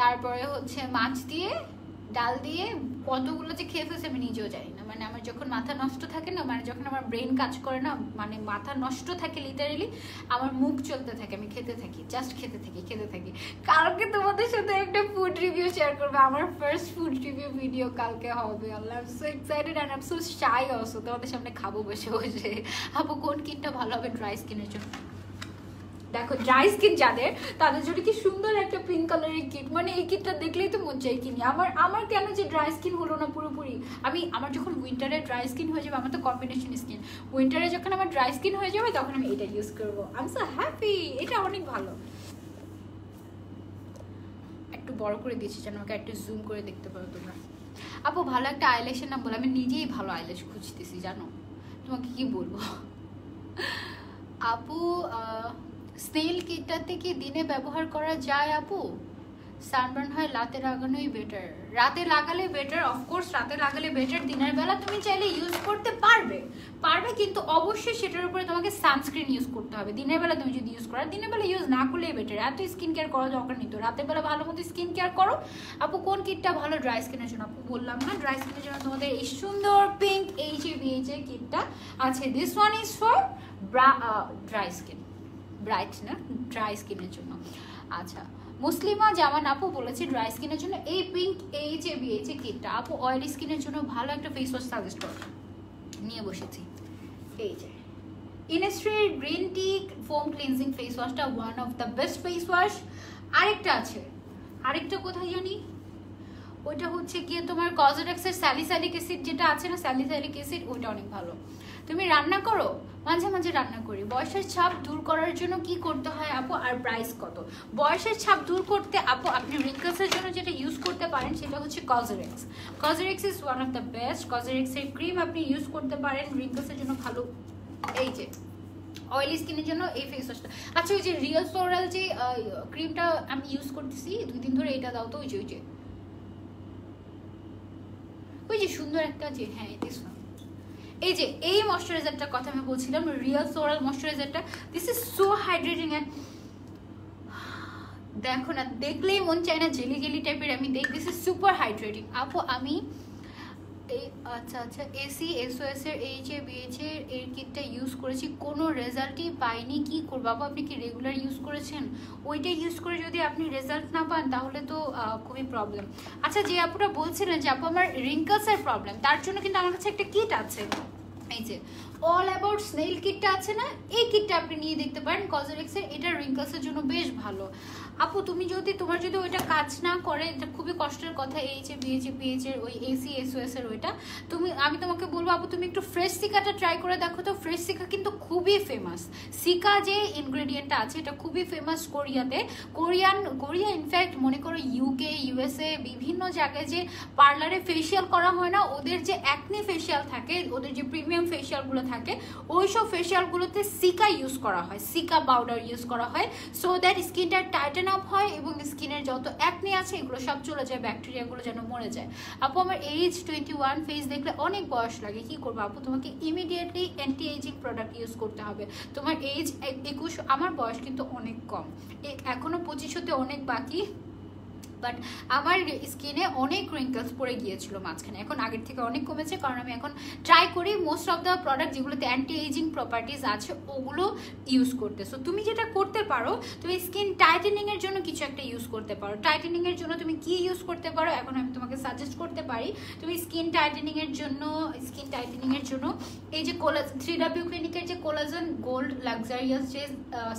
[SPEAKER 1] তারপরে হচ্ছে মাছ দিয়ে, ডাল দিয়ে কতগুলো যে খেয়ে ফেলছে আমি নিজেও জানি না। মানে আমার যখন মাথা নষ্ট থাকে না, মানে যখন আমার ব্রেন কাজ করে না, মানে মাথা নষ্ট থাকে লিটারেলি, আমার মুখ চলতে থাকে, আমি খেতে থাকি, জাস্ট খেতে থাকি। কালকে তোমাদের সাথে একটা ফুড রিভিউ শেয়ার করবো, আমার ফার্স্ট ফুড রিভিউ ভিডিও কালকে হবে। Allah, I am so excited and I am so shy also. তোমাদের সামনে খাবো বসে বসে। আপু কোন কিটটা ভালো হবে ড্রাই স্কিনের জন্য? দেখো ড্রাই স্কিন যাদের, তাদের জন্য কি সুন্দর একটা পিঙ্ক কালারের কিট, মানে এই কিটটা দেখলেই তো মন চাই কিনি। আমার কেন যে ড্রাই স্কিন হলো না পুরোপুরি, আমার যখন উইন্টারে ড্রাই স্কিন হয়ে যাবে, আমার তো কম্বিনেশন স্কিন, উইন্টারে যখন আমার ড্রাই স্কিন হয়ে যাবে তখন আমি এটা ইউজ করবো। আই এম সো হ্যাপি, এটা অনেক ভালো। একটু বড় করে দিয়েছি যেন আমাকে একটু জুম করে দেখতে পারো তোমরা। আপু ভালো একটা আইল্যাশের নাম বলো, আমি নিজেই ভালো আইল্যাশ খুঁজতেছি জানো, তোমাকে কি বলবো। আপু স্নেল কিটটাতে কি দিনে ব্যবহার করা যায় আপু? সানবার্ন হয় রাতে লাগানোই বেটার? রাতে লাগালে বেটার, অফকোর্স রাতে লাগালে বেটার। দিনের বেলা তুমি চাইলে ইউজ করতে পারবে, কিন্তু অবশ্যই সেটার উপরে তোমাকে সানস্ক্রিন ইউজ করতে হবে। দিনের বেলা তুমি যদি ইউজ করো, দিনের বেলা ইউজ না করলেই বেটার, এত স্কিন কেয়ার করা দরকার নেই তো। রাতের বেলা ভালো মতো স্কিন কেয়ার করো। আপু কোন কিটটা ভালো ড্রাই স্কিনের জন্য? আপু বললাম না, ড্রাই স্কিনের জন্য তোমাদের এই সুন্দর পিঙ্ক HABH এর কিটটা আছে। This one is for dry skin, bright না, ড্রাই স্কিনের জন্য। আচ্ছা, মুসলিমা জামান আপু বলেছে ড্রাই স্কিনের জন্য এই পিঙ্ক HABH কিটটা। আপু অয়েলি স্কিনের জন্য ভালো একটা ফেস ওয়াশ সাজেস্ট করো, নিয়ে বসেছি। এই যে ইনস্ট্রির green tea foam cleansing face ওয়াশটা one of the best face wash. আরেকটা আছে, আরেকটা কোথায় জানি, ওইটা হচ্ছে গিয়ে তোমার কজরেক্সের স্যালিসাইলিক অ্যাসিড যেটা আছে না, স্যালিসাইলিক অ্যাসিড, ওইটা অনেক ভালো। তুমি রান্না করো? মাঝে মাঝে রান্না করি। বয়সের ছাপ দূর করার জন্য কি করতে হয় আপু, আর প্রাইস কত? বয়সের ছাপ দূর করতে আপু আপনি রিঙ্কলসের জন্য যেটা ইউজ করতে পারেন সেটা হচ্ছে COSRX. COSRX is one of the best. কজরেক্সের ক্রিম আপনি ইউজ করতে পারেন, রিঙ্কলসের জন্য ভালো। এই যে অয়েলি স্কিনের জন্য এই ফেস ওয়াশটা। আচ্ছা, ওই যে রিয়েল ফ্লোরাল যে ক্রিমটা আমি ইউজ করতেছি 2 দিন ধরে, এটা দাও তো। ওই যে সুন্দর একটা যে, হ্যাঁ দিস ওয়ান। এই যে এই ময়শ্চারাইজারটার কথা আমি বলছিলাম, রিয়েল ফ্লোরাল ময়শ্চারাইজারটা, this is so hydrating and দেখো না, দেখলেই মন চায় না জেলি জেলি টাইপের আমি দেখ। দিস ইজ সুপার হাইড্রেটিং আপু। আমি এই আচ্ছা SOS এর HABH এর কিটটা ইউজ করেছি, কোনো রেজাল্টই পাইনি, কি করবো আপু? আপনি কি রেগুলার ইউজ করেছেন? ওইটা ইউজ করে যদি আপনি রেজাল্ট না পান তাহলে তো খুবই প্রবলেম। আচ্ছা, যে আপুরা বলছিলেন যে আপু আমার রিঙ্কলসের প্রবলেম, তার জন্য কিন্তু আমার কাছে একটা কিট আছে। এই যে অল অ্যাবাউট স্নেইল কিটটা আছে না, এই কিটটা আপনি নিয়ে দেখতে পারেন কসমেটিক্সের। এটা রিঙ্কলসের জন্য বেশ ভালো। আপু তুমি যদি তোমার যদি ওইটা কাজ না করে, এটা খুবই কষ্টের কথা, এই যে বিএইচ এর ওই এসি এসওএস এর ওইটা, আমি তোমাকে বলবো আপু তুমি একটু ফ্রেশ সিকাটা ট্রাই করে দেখো তো। ফ্রেশ সিকা কিন্তু খুবই ফেমাস। সিকা যে ইনগ্রেডিয়েন্টটা আছে এটা খুবই ফেমাস কোরিয়াতে। কোরিয়া ইনফ্যাক্ট মনে করো ইউকে ইউএসএ বিভিন্ন জায়গায় যে পার্লারে ফেসিয়াল করা হয় না, ওদের যে অ্যাকনি ফেসিয়াল থাকে, ওদের যে প্রিমিয়াম ফেসিয়ালগুলো থাকে, ওই সব ফেসিয়ালগুলোতে সিকা ইউজ করা হয়, সিকা পাউডার ইউজ করা হয়, সো দ্যাট স্কিনটা টাইটেন আপ হয় এবং স্কিনের যত অ্যাকনি আছে এগুলো সব চলে যায়, ব্যাকটেরিয়াগুলো যেন মরে যায়। আপু আমার এজ 21, ফেস দেখলে অনেক বয়স লাগে, কি করবো আপু? তোমাকে immediately anti ageing product use করতে হবে। তোমার এজ 21, আমার বয়স কিন্তু অনেক কম, এখনো 25 হতে অনেক বাকি, বাট আমার স্কিনে অনেক রিঙ্কলস পড়ে গিয়েছিল মাঝখানে, এখন আগের থেকে অনেক কমেছে, কারণ আমি এখন ট্রাই করি মোস্ট অফ দ্য প্রোডাক্ট যেগুলোতে অ্যান্টি এজিং প্রপার্টিস আছে ওগুলো ইউজ করতে। সো তুমি যেটা করতে পারো, তুমি স্কিন টাইটেনিংয়ের জন্য কিছু একটা ইউজ করতে পারো। টাইটেনিংয়ের জন্য তুমি কি ইউজ করতে পারো এখন আমি তোমাকে সাজেস্ট করতে পারি। তুমি স্কিন টাইটেনিংয়ের জন্য এই যে 3W ক্লিনিকের যে কোলাজেন গোল্ড লাক্সারিয়াস যে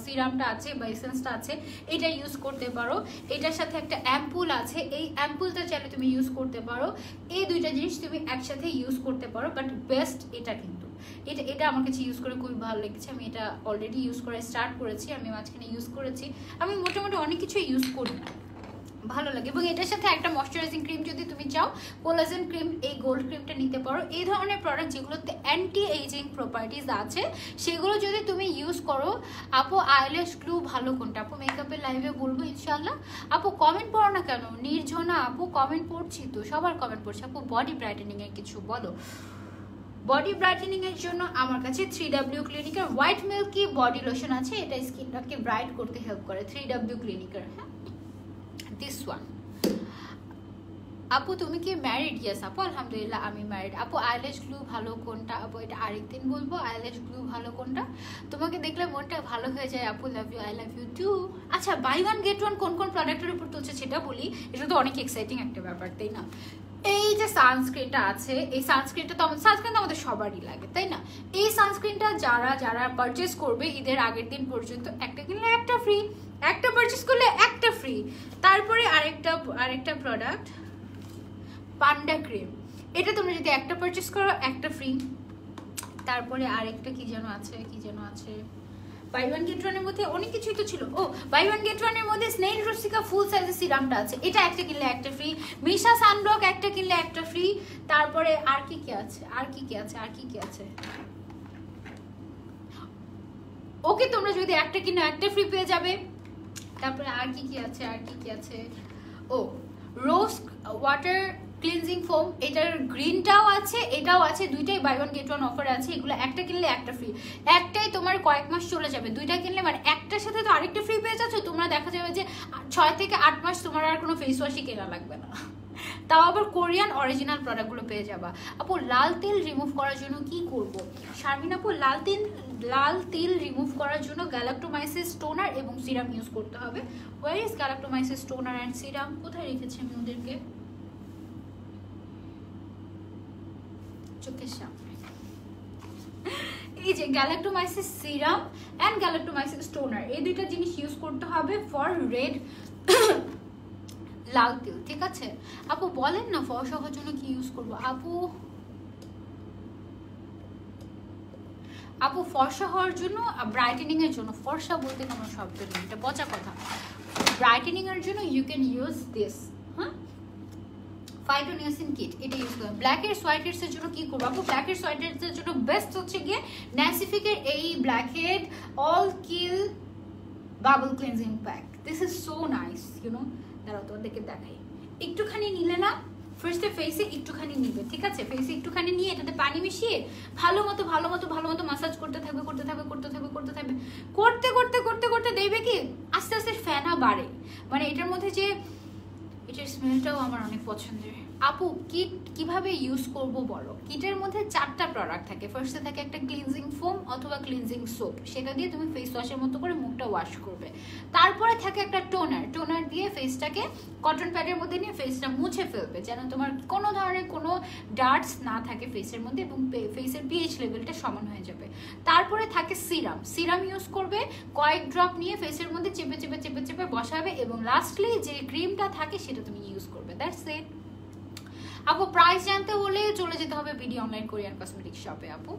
[SPEAKER 1] সিরামটা আছে বা এসেন্সটা আছে, এটা ইউজ করতে পারো। এটার সাথে একটা অ্যাম্পুল আছে, এই অ্যাম্পুলটা চাইলে তুমি ইউজ করতে পারো। এই দুইটা জিনিস তুমি একসাথে ইউজ করতে পারো, বাট বেস্ট এটা কিন্তু এটা আমার কাছে ইউজ করে খুবই ভালো লেগেছে। আমি এটা অলরেডি ইউজ করে স্টার্ট করেছি, আমি মাঝখানে ইউজ করেছি, আমি মোটামুটি অনেক কিছু ইউজ করি, ভালো লাগে। এবং এটার সাথে একটা ময়শ্চারাইজিং ক্রিম যদি তুমি চাও, কোলাজেন ক্রিম, এই গোল্ড ক্রিমটা নিতে পারো। এই ধরনের প্রোডাক্ট যেগুলোতে অ্যান্টি এজিং প্রপার্টিস আছে সেগুলো যদি তুমি ইউজ করো। আপু আইল্যাশ গ্লু ভালো কোনটা? আপু মেকআপের লাইভে বলবো ইনশাল্লাহ। আপু কমেন্ট পড়ো না কেন? নির্ঝনা আপু কমেন্ট পড়ছি তো, সবার কমেন্ট পড়ছি। আপু বডি ব্রাইটেনিং এর কিছু বলো। বডি ব্রাইটেনিং এর জন্য আমার কাছে 3W ক্লিনিকের হোয়াইট মিল্কি বডি লোশন আছে, এটা স্কিনটাকে ব্রাইট করতে হেল্প করে। 3W ক্লিনিকের, হ্যাঁ this one। আপু তুমি কি ম্যারিড? ইয়েস আপু আলহামদুলিল্লাহ আমি ম্যারিড। আপু আইল্যাশ গ্লু ভালো কোনটা? আপু এটা আরেকদিন বলবো। আইল্যাশ গ্লু ভালো কোনটা? তোমাকে দেখলে মনটা ভালো হয়ে যায় আপু, love you, I love you too. আচ্ছা বাই ওয়ান গেট ওয়ান কোন কোন প্রোডাক্টের উপর চলছে সেটা বলি, এটা তো অনেক এক্সাইটিং একটা ব্যাপার তাই না? এই যে সানস্ক্রিনটা আছে, এই সানস্ক্রিনটা তো সানস্ক্রিন আমাদের সবারই লাগে তাই না? এই সানস্ক্রিনটা যারা পারচেস করবে ঈদের আগের দিন পর্যন্ত, একটা কিনলে একটা ফ্রি, একটা পারচেস করলে একটা ফ্রি। তারপরে আরেকটা প্রোডাক্ট পান্ডা ক্রিম, এটা তোমরা যদি একটা পারচেস করো একটা ফ্রি। তারপরে আরেকটা কি যেন আছে বাই ওয়ান গেট ওয়ানের মধ্যে অনেক কিছুই তো ছিল। ও বাই ওয়ান গেট ওয়ানের মধ্যে স্নেইল রসিকা ফুল সাইজের সিরামটা আছে, এটা একটা কিনলে একটা ফ্রি। মিশা সানব্লক একটা কিনলে একটা ফ্রি। তারপরে আর কি আছে ওকে, তোমরা যদি একটা কিনো একটা ফ্রি পেয়ে যাবে। তারপরে আর কি আছে ও রোজ ওয়াটার ক্লিনজিং ফোম, এটার গ্রিনটাও আছে এটাও আছে, দুইটাই buy one get one offer আছে। এগুলো একটা কিনলে একটা ফ্রি, একটাই তোমার কয়েক মাস চলে যাবে। দুইটা কিনলে মানে একটার সাথে তো আরেকটা ফ্রি পেয়ে যাচ্ছ। তোমরা দেখা যাবে যে 6 থেকে 8 মাস তোমার আর কোনো ফেস ওয়াশই কেনা লাগবে না, তাও আবার কোরিয়ান অরিজিনাল প্রোডাক্টগুলো পেয়ে যাবা। আপু লাল তেল রিমুভ করার জন্য কি করব? শারমিন আপু লাল তেল রিমুভ করার জন্য গ্যালাক্টোমাইসিস টোনার এবং সিরাম ইউজ করতে হবে। Where is galactomyces toner and serum? কোথায় রেখেছি আমি ওদেরকে? চোখের সামনে এই যে galactomyces serum and galactomyces toner, এই দুইটা জিনিস ইউজ করতে হবে ফর রেড লাল তেল, ঠিক আছে? আপু বলেন না ফর্সা হওয়ার জন্য কি ইউজ করবো? আপু ফর্সা হওয়ার জন্য, ব্রাইটেনিং এর জন্য, ফর্সা বলতে কোনো শব্দ নেই, এটা পচা কথা। ব্রাইটেনিং এর জন্য ইউ ক্যান ইউজ দিস, হ্যাঁ ফাইটোনিয়াসিন কিট, এটা ইউজ করবেন। ব্ল্যাক হেডস হোয়াইট হেডস এর জন্য কি করবো? আপু ব্ল্যাক হেডস হোয়াইট হেডস এর জন্য বেস্ট হচ্ছে গিয়ে ন্যাসিফিকের এই blackhead all kill bubble cleansing pack. This is so nice, you know. দাঁড়াও তোমাদেরকে দেখাই। একটুখানি নিলে না, ফার্স্টে ফেসে একটুখানি নিবে, ঠিক আছে? ফেসে একটুখানি নিয়ে এটাতে পানি মিশিয়ে ভালো মতো মাসাজ করতে থাকবে, করতে দেখবে কি আস্তে আস্তে ফেনা বাড়ে। মানে এটার মধ্যে যে এটার স্মেলটাও আমার অনেক পছন্দের। আপু কিট কিভাবে ইউজ করব বলো। কিটের মধ্যে 4টা প্রোডাক্ট থাকে। ফার্স্টে থাকে একটা ক্লিনজিং ফোম অথবা ক্লিনজিং সোপ, সেটা দিয়ে তুমি ফেস ওয়াশের মতো করে মুখটা ওয়াশ করবে। তারপরে থাকে একটা টোনার দিয়ে ফেসটাকে কটন প্যাডের মধ্যে নিয়ে ফেসটা মুছে ফেলবে, যেন তোমার কোনো ধরনের কোনো ডার্টস না থাকে ফেসের মধ্যে এবং ফেসের পিএইচ লেভেলটা সমান হয়ে যাবে। তারপরে থাকে সিরাম ইউজ করবে, কয়েক ড্রপ নিয়ে ফেসের মধ্যে চেপে চেপে চেপে চেপে বসাবে এবং লাস্টলি যে ক্রিমটা থাকে সেটা তুমি ইউজ করবে। দ্যাটস ইট আপু। প্রাইস জানতে হলে চলে যেতে হবে বিডি অনলাইন কোরিয়ান কসমেটিক শপে আপু।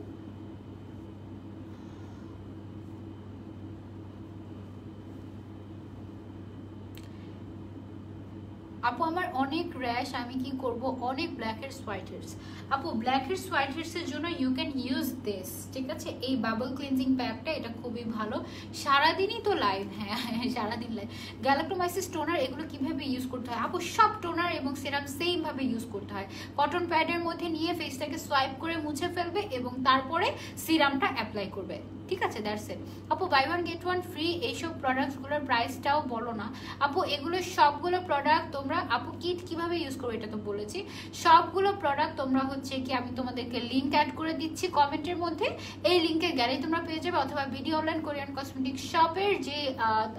[SPEAKER 1] আপু আমার অনেক র্যাশ, আমি কি করব? অনেক ব্ল্যাক হেডস হোয়াইট হেডস। আপু ব্ল্যাক হেডস হোয়াইট হেডস এর জন্য ইউ ক্যান ইউজ দিস, ঠিক আছে? এই বাবল ক্লিনজিং প্যাকটা, এটা খুবই ভালো। সারাদিনই তো লাইভ, হ্যাঁ সারাদিন লাইভ। গ্যালাক্টোমাইসিস টোনার এগুলো কিভাবে ইউজ করতে হয় আপু? সব টোনার এবং সিরাম সেম ভাবে ইউজ করতে হয়। কটন প্যাডের মধ্যে নিয়ে ফেসটাকে সোয়াইপ করে মুছে ফেলবে এবং তারপরে সিরামটা অ্যাপ্লাই করবে, ঠিক আছে? দ্যাটস ইট আপু। Buy one get one free, এইসব প্রোডাক্টসগুলোর প্রাইসটাও বলো না আপু। এগুলো সবগুলো প্রোডাক্ট তোমরা আপু কিট কিভাবে ইউজ করবে এটা তো বলেছি। সবগুলো প্রোডাক্ট তোমরা হচ্ছে কি আমি তোমাদেরকে লিঙ্ক অ্যাড করে দিচ্ছি কমেন্টের মধ্যে, এই লিঙ্কের গ্যালারি তোমরা পেয়ে যাবে, অথবা বিডি অনলাইন কোরিয়ান কসমেটিক শপের যে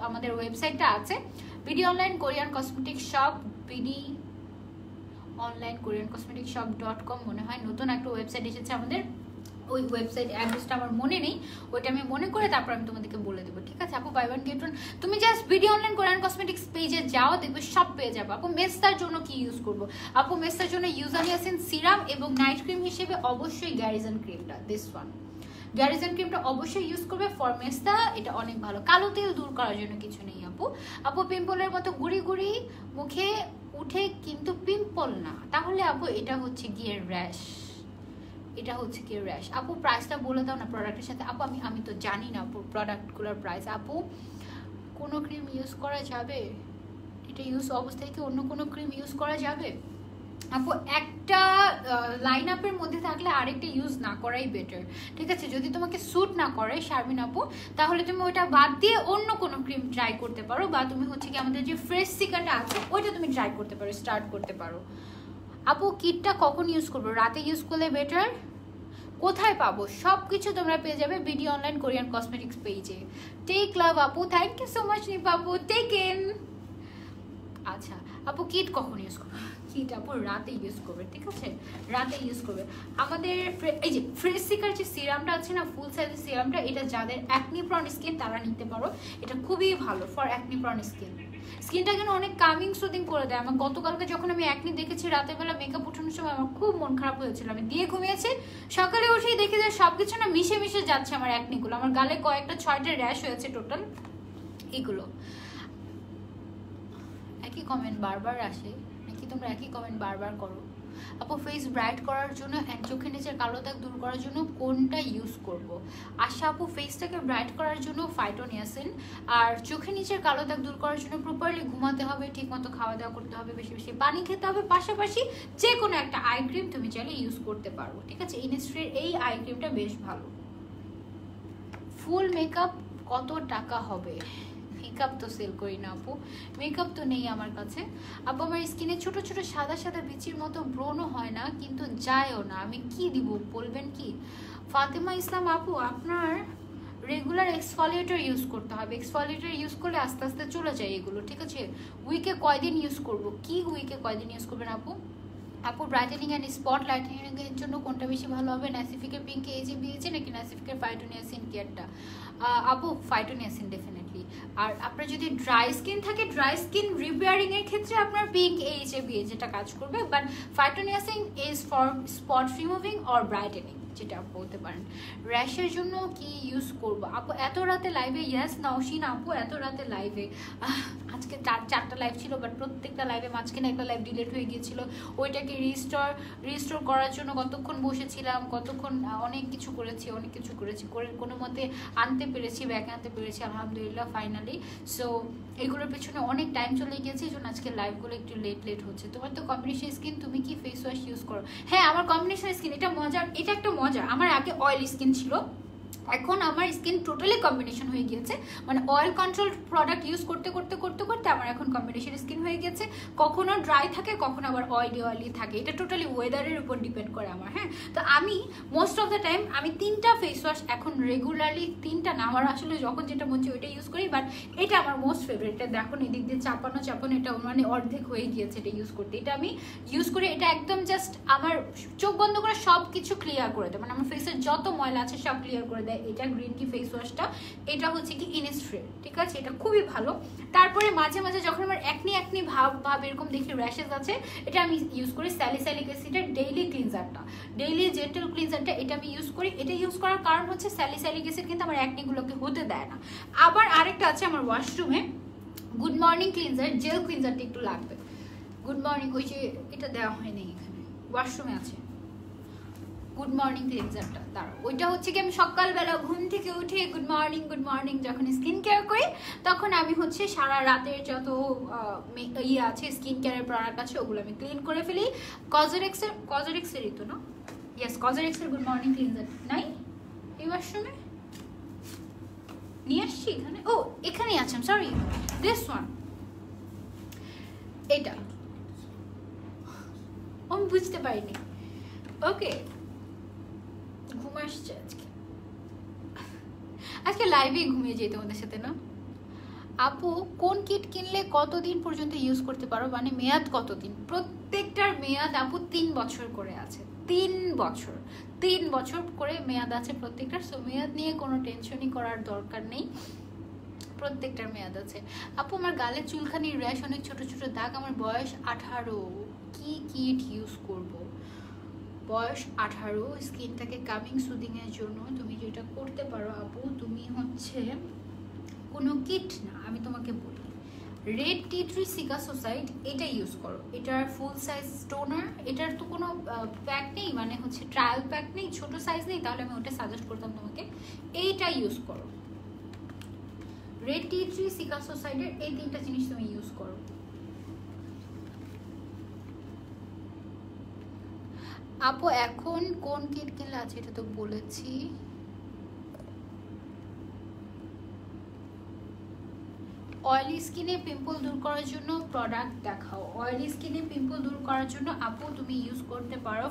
[SPEAKER 1] আমাদের ওয়েবসাইটটা আছে, BD online Korean cosmetic shop, BD online Korean cosmetic shop .com মনে হয় নতুন একটা ওয়েবসাইট এসেছে আমাদের। ওই ওয়েবসাইট অ্যাড্রেসটা আমার মনে নেই, ওইটা আমি মনে করে তারপর আমি তোমাদেরকে বলে দেবো, ঠিক আছে আপু? Buy one get one. তুমি just BD online Korean cosmetics পেজে যাও, দেখবে সব পেয়ে যাবো। আপু মেস্তার জন্য কি ইউজ করবো? আপু মেস্তার জন্য ইউজানিয়াসিন সিরাম এবং নাইট ক্রিম হিসেবে অবশ্যই গ্যারিজন ক্রিমটা, দিস ওয়ান। গ্যারিজন ক্রিমটা অবশ্যই ইউজ করবে ফর মেস্তা, এটা অনেক ভালো। কালো তেল দূর করার জন্য কিছু নেই আপু। আপু পিম্পলের মতো গুড়ি গুড়ি মুখে উঠে কিন্তু পিম্পল না, তাহলে আপু এটা হচ্ছে গিয়ে র্যাশ, এটা হচ্ছে কি র্যাশ। আপু প্রাইসটা বলে দাও না প্রোডাক্টের সাথে। আপু আমি তো জানি না আপু প্রোডাক্টগুলোর প্রাইস। আপু কোনো ক্রিম ইউজ করা যাবে? এটা ইউজ অবস্থায় কি অন্য কোনো ক্রিম ইউজ করা যাবে? আপু একটা লাইন আপের মধ্যে থাকলে আরেকটা ইউজ না করাই বেটার, ঠিক আছে? যদি তোমাকে স্যুট না করে শারমিন আপু, তাহলে তুমি ওইটা বাদ দিয়ে অন্য কোনো ক্রিম ট্রাই করতে পারো, বা তুমি হচ্ছে কি আমাদের যে ফ্রেশ সিকাটা আছে ওইটা তুমি ট্রাই করতে পারো, স্টার্ট করতে পারো। আপু কিটটা কখন ইউজ করবো? রাতে ইউজ করলে বেটার। কোথায় পাবো? সব কিছু তোমরা পেয়ে যাবে বিডি অনলাইন কোরিয়ান কসমেটিক্স পেজে। টেক লাভ আপু, thank you so much Nipa আপু, টেক ইন। আচ্ছা আপু কিট কখন ইউজ করবে? কিট আপু রাতে ইউজ করবে, ঠিক আছে? রাতে ইউজ করবে। আমাদের এই যে ফ্রেশ সিকার যে সিরামটা আছে না, ফুল সাইজের সিরামটা, এটা যাদের অ্যাকনি প্রন স্কিন তারা নিতে পারো, এটা খুবই ভালো ফর অ্যাকনি প্রন স্কিন। স্কিনটা কিন্তু অনেক কামিং সুদিং করে দেয়। আমার গতকালকে যখন আমি অ্যাকনি দেখেছি রাতের বেলা মেকআপ উঠানোর সময়, আমার খুব মন খারাপ হয়েছিল। আমি দিয়ে ঘুমিয়েছি, সকালে উঠেই দেখে যে সবকিছু না মিশে মিশে যাচ্ছে আমার অ্যাকনিগুলো। আমার গালে কয়েকটা 6টা র্যাশ হয়েছে টোটাল। এগুলো একই কমেন্ট বারবার আসে নাকি? তোমরা একই কমেন্ট বারবার করো। আপু ফেস ব্রাইট করার জন্য অ্যান্ড চোখের নিচের কালো দাগ দূর করার জন্য কোনটা ইউজ করব? আশা আপু ফেসটাকে ব্রাইট করার জন্য ফাইটোনিয়াসিন, আর চোখের নিচের কালো দাগ দূর করার জন্য প্রপারলি ঘুমাতে হবে, ঠিকমতো খাওয়া দাওয়া করতে হবে, বেশি বেশি পানি খেতে হবে, পাশাপাশি যে কোনো একটা আই ক্রিম তুমি চাইলে ইউজ করতে পারো, ঠিক আছে? ইনস্ট্রির এই আই ক্রিমটা বেশ ভালো। ফুল মেকআপ কত টাকা হবে? মেকআপ তো সেল করি না আপু, মেকআপ তো নেই আমার কাছে আপু। আমার স্কিনে ছোট ছোট সাদা সাদা বিচির মতো ব্রণও হয় না, কিন্তু যায়ও না, আমি কি দিব বলবেন কি? ফাতেমা ইসলাম আপু আপনার রেগুলার এক্সফলিয়েটর ইউজ করতে হবে। এক্সফলিয়েটর ইউজ করলে আস্তে আস্তে চলে যায় এগুলো, ঠিক আছে? উইকে কয়দিন ইউজ করব? কি উইকে কয়দিন ইউজ করবেন আপু? আপু ব্রাইটেনিং অ্যান্ড স্পট লাইটেনিং এর জন্য কোনটা বেশি ভালো হবে? ন্যাসিফিকের পিঙ্ক এজে বিয়েছে নাকি ন্যাসিফিকের ফাইটোনিয়াসিন কেয়ারটা? আপু ফাইটোনিয়াসিন ডেফিনেটলি। আর আপনার যদি ড্রাই স্কিন থাকে, ড্রাই স্কিন রিপেয়ারিং এর ক্ষেত্রে আপনার পিঙ্ক এইচে বিয়ে যেটা কাজ করবে, but phytoniacin is for spot removing or brightening, যেটা বলতে পারেন। র্যাশের জন্য কি ইউজ করবো আপু? এত রাতে লাইভে? ইয়েস নওশিন আপু এত রাতে লাইভে। আজকে 4টা লাইভ ছিল, বাট প্রত্যেকটা লাইভে মাঝখানে একটা লাইভ ডিলেট হয়ে গিয়েছিল, ওইটাকে রিস্টোর করার জন্য কতক্ষণ বসেছিলাম, কতক্ষণ অনেক কিছু করেছি করে কোনো মতে আনতে পেরেছি, ব্যাকে আনতে পেরেছি আলহামদুলিল্লাহ ফাইনালি। সো এগুলোর পেছনে অনেক টাইম চলে গিয়েছে, এই জন্য আজকে লাইভগুলো একটু লেট হচ্ছে। তোমার তো কম্বিনেশন স্কিন, তুমি কি ফেস ওয়াশ ইউজ করো? হ্যাঁ আমার কম্বিনেশন স্কিন, এটা মজার, এটা একটা মজা। আমার আগে অয়েলি স্কিন ছিল, এখন আমার স্কিন টোটালি কম্বিনেশন হয়ে গিয়েছে, মানে অয়েল কন্ট্রোল প্রোডাক্ট ইউজ করতে করতে করতে করতে আমার এখন কম্বিনেশন স্কিন হয়ে গেছে। কখনো ড্রাই থাকে, কখনো আবার অয়েলি থাকে, এটা টোটালি ওয়েদারের উপর ডিপেন্ড করে আমার। হ্যাঁ, তো আমি মোস্ট অফ দ্য টাইম আমি 3টা ফেস ওয়াশ এখন রেগুলারলি, 3টা না, আমার আসলে যখন যেটা মন চায় ওইটা ইউজ করি, বাট এটা আমার মোস্ট ফেভারিট। এটা দেখো এদিক দিয়ে চাপানো এটা মানে অর্ধেক হয়ে গিয়েছে এটা ইউজ করতে। এটা আমি ইউজ করি, এটা একদম জাস্ট আমার চোখ বন্ধ করে সব কিছু ক্লিয়ার করে দেয়, মানে আমার ফেসের যত ময়লা আছে সব ক্লিয়ার করে দেয়। এটা গ্রিন টি ফেস ওয়াশটা, এটা হচ্ছে কি ইনিসফ্রি, ঠিক আছে, এটা খুবই ভালো। তারপরে মাঝে মাঝে যখন আমার একনি ভাব এরকম দেখি র্যাশেস আছে, এটা আমি ইউজ করি স্যালিসাইলিক অ্যাসিডের ডেইলি ক্লিনজারটা, ডেইলি জেন্টাল ক্লিনজারটা, এটা আমি ইউজ করি। এটা ইউজ করার কারণ হচ্ছে স্যালিসাইলিক অ্যাসিড কিন্তু আমার একনিগুলোকে হতে দেয় না। আবার আরেকটা আছে আমার ওয়াশরুমে, গুড মর্নিং ক্লিনজার, জেল ক্লিনজারটা একটু লাগবে। গুড মর্নিং, ওই যে এটা দেওয়া হয়নি এখানে, ওয়াশরুমে আছে গুড মর্নিং ক্লিনজারটা, দাঁড়াও। ওইটা হচ্ছে কি আমি সকালবেলা ঘুম থেকে উঠে গুড মর্নিং যখন স্কিন কেয়ার করি, তখন আমি হচ্ছে সারা রাতের যত ইয়ে আছে স্কিন কেয়ারের প্রোডাক্ট আছে ওগুলো আমি ক্লিন করে ফেলি। কজরেক্সেরই তো না, ইয়েস কজরেক্সের গুড মর্নিং ক্লিনজার নাই এই ওয়াশরুমে, নিয়ে আসছি এখানে, ও এখানেই আছে, সরি দিস ওয়ান, এটা আমি বুঝতে পারিনি। ওকে, ঘুম আসছে আজকে লাইভে ঘুমিয়ে যাই তোমাদের সাথে না। আপু কোন কিট কিনলে কতদিন পর্যন্ত ইউজ করতে পারো, মানে মেয়াদ কতদিন? প্রত্যেকটার মেয়াদ আপু 3 বছর করে আছে, 3 বছর করে মেয়াদ আছে প্রত্যেকটার। সো মেয়াদ নিয়ে কোনো টেনশনই করার দরকার নেই, প্রত্যেকটার মেয়াদ আছে। আপু আমার গালে চুলখানি র্যাশ, অনেক ছোট ছোট দাগ, আমার বয়স 18, কি কিট ইউজ করব? বয়স 18, স্কিনটাকে কামিং সুদিংয়ের জন্য তুমি যেটা করতে পারো আপু, তুমি হচ্ছে কোনো কিট না, আমি তোমাকে বলি রেড টি ট্রি সিকাসোসাইড, এটা ইউজ করো। এটার ফুল সাইজ টোনার, এটার তো কোনো প্যাক নেই, মানে হচ্ছে ট্রায়াল প্যাক নেই, ছোট সাইজ নেই, তাহলে আমি ওটা সাজেস্ট করতাম তোমাকে, এইটা ইউজ করো। রেড টি ট্রি সিকাসোসাইডের এই 3টা জিনিস তুমি ইউজ করো। আপু এখন কোন কিট কিনলে আছে, এটা তো বলেছি। অয়েলি স্কিনে পিম্পল দূর করার জন্য প্রোডাক্ট দেখাও। অয়েলি স্কিনে পিম্পল দূর করার জন্য আপু তুমি ইউজ করতে পারো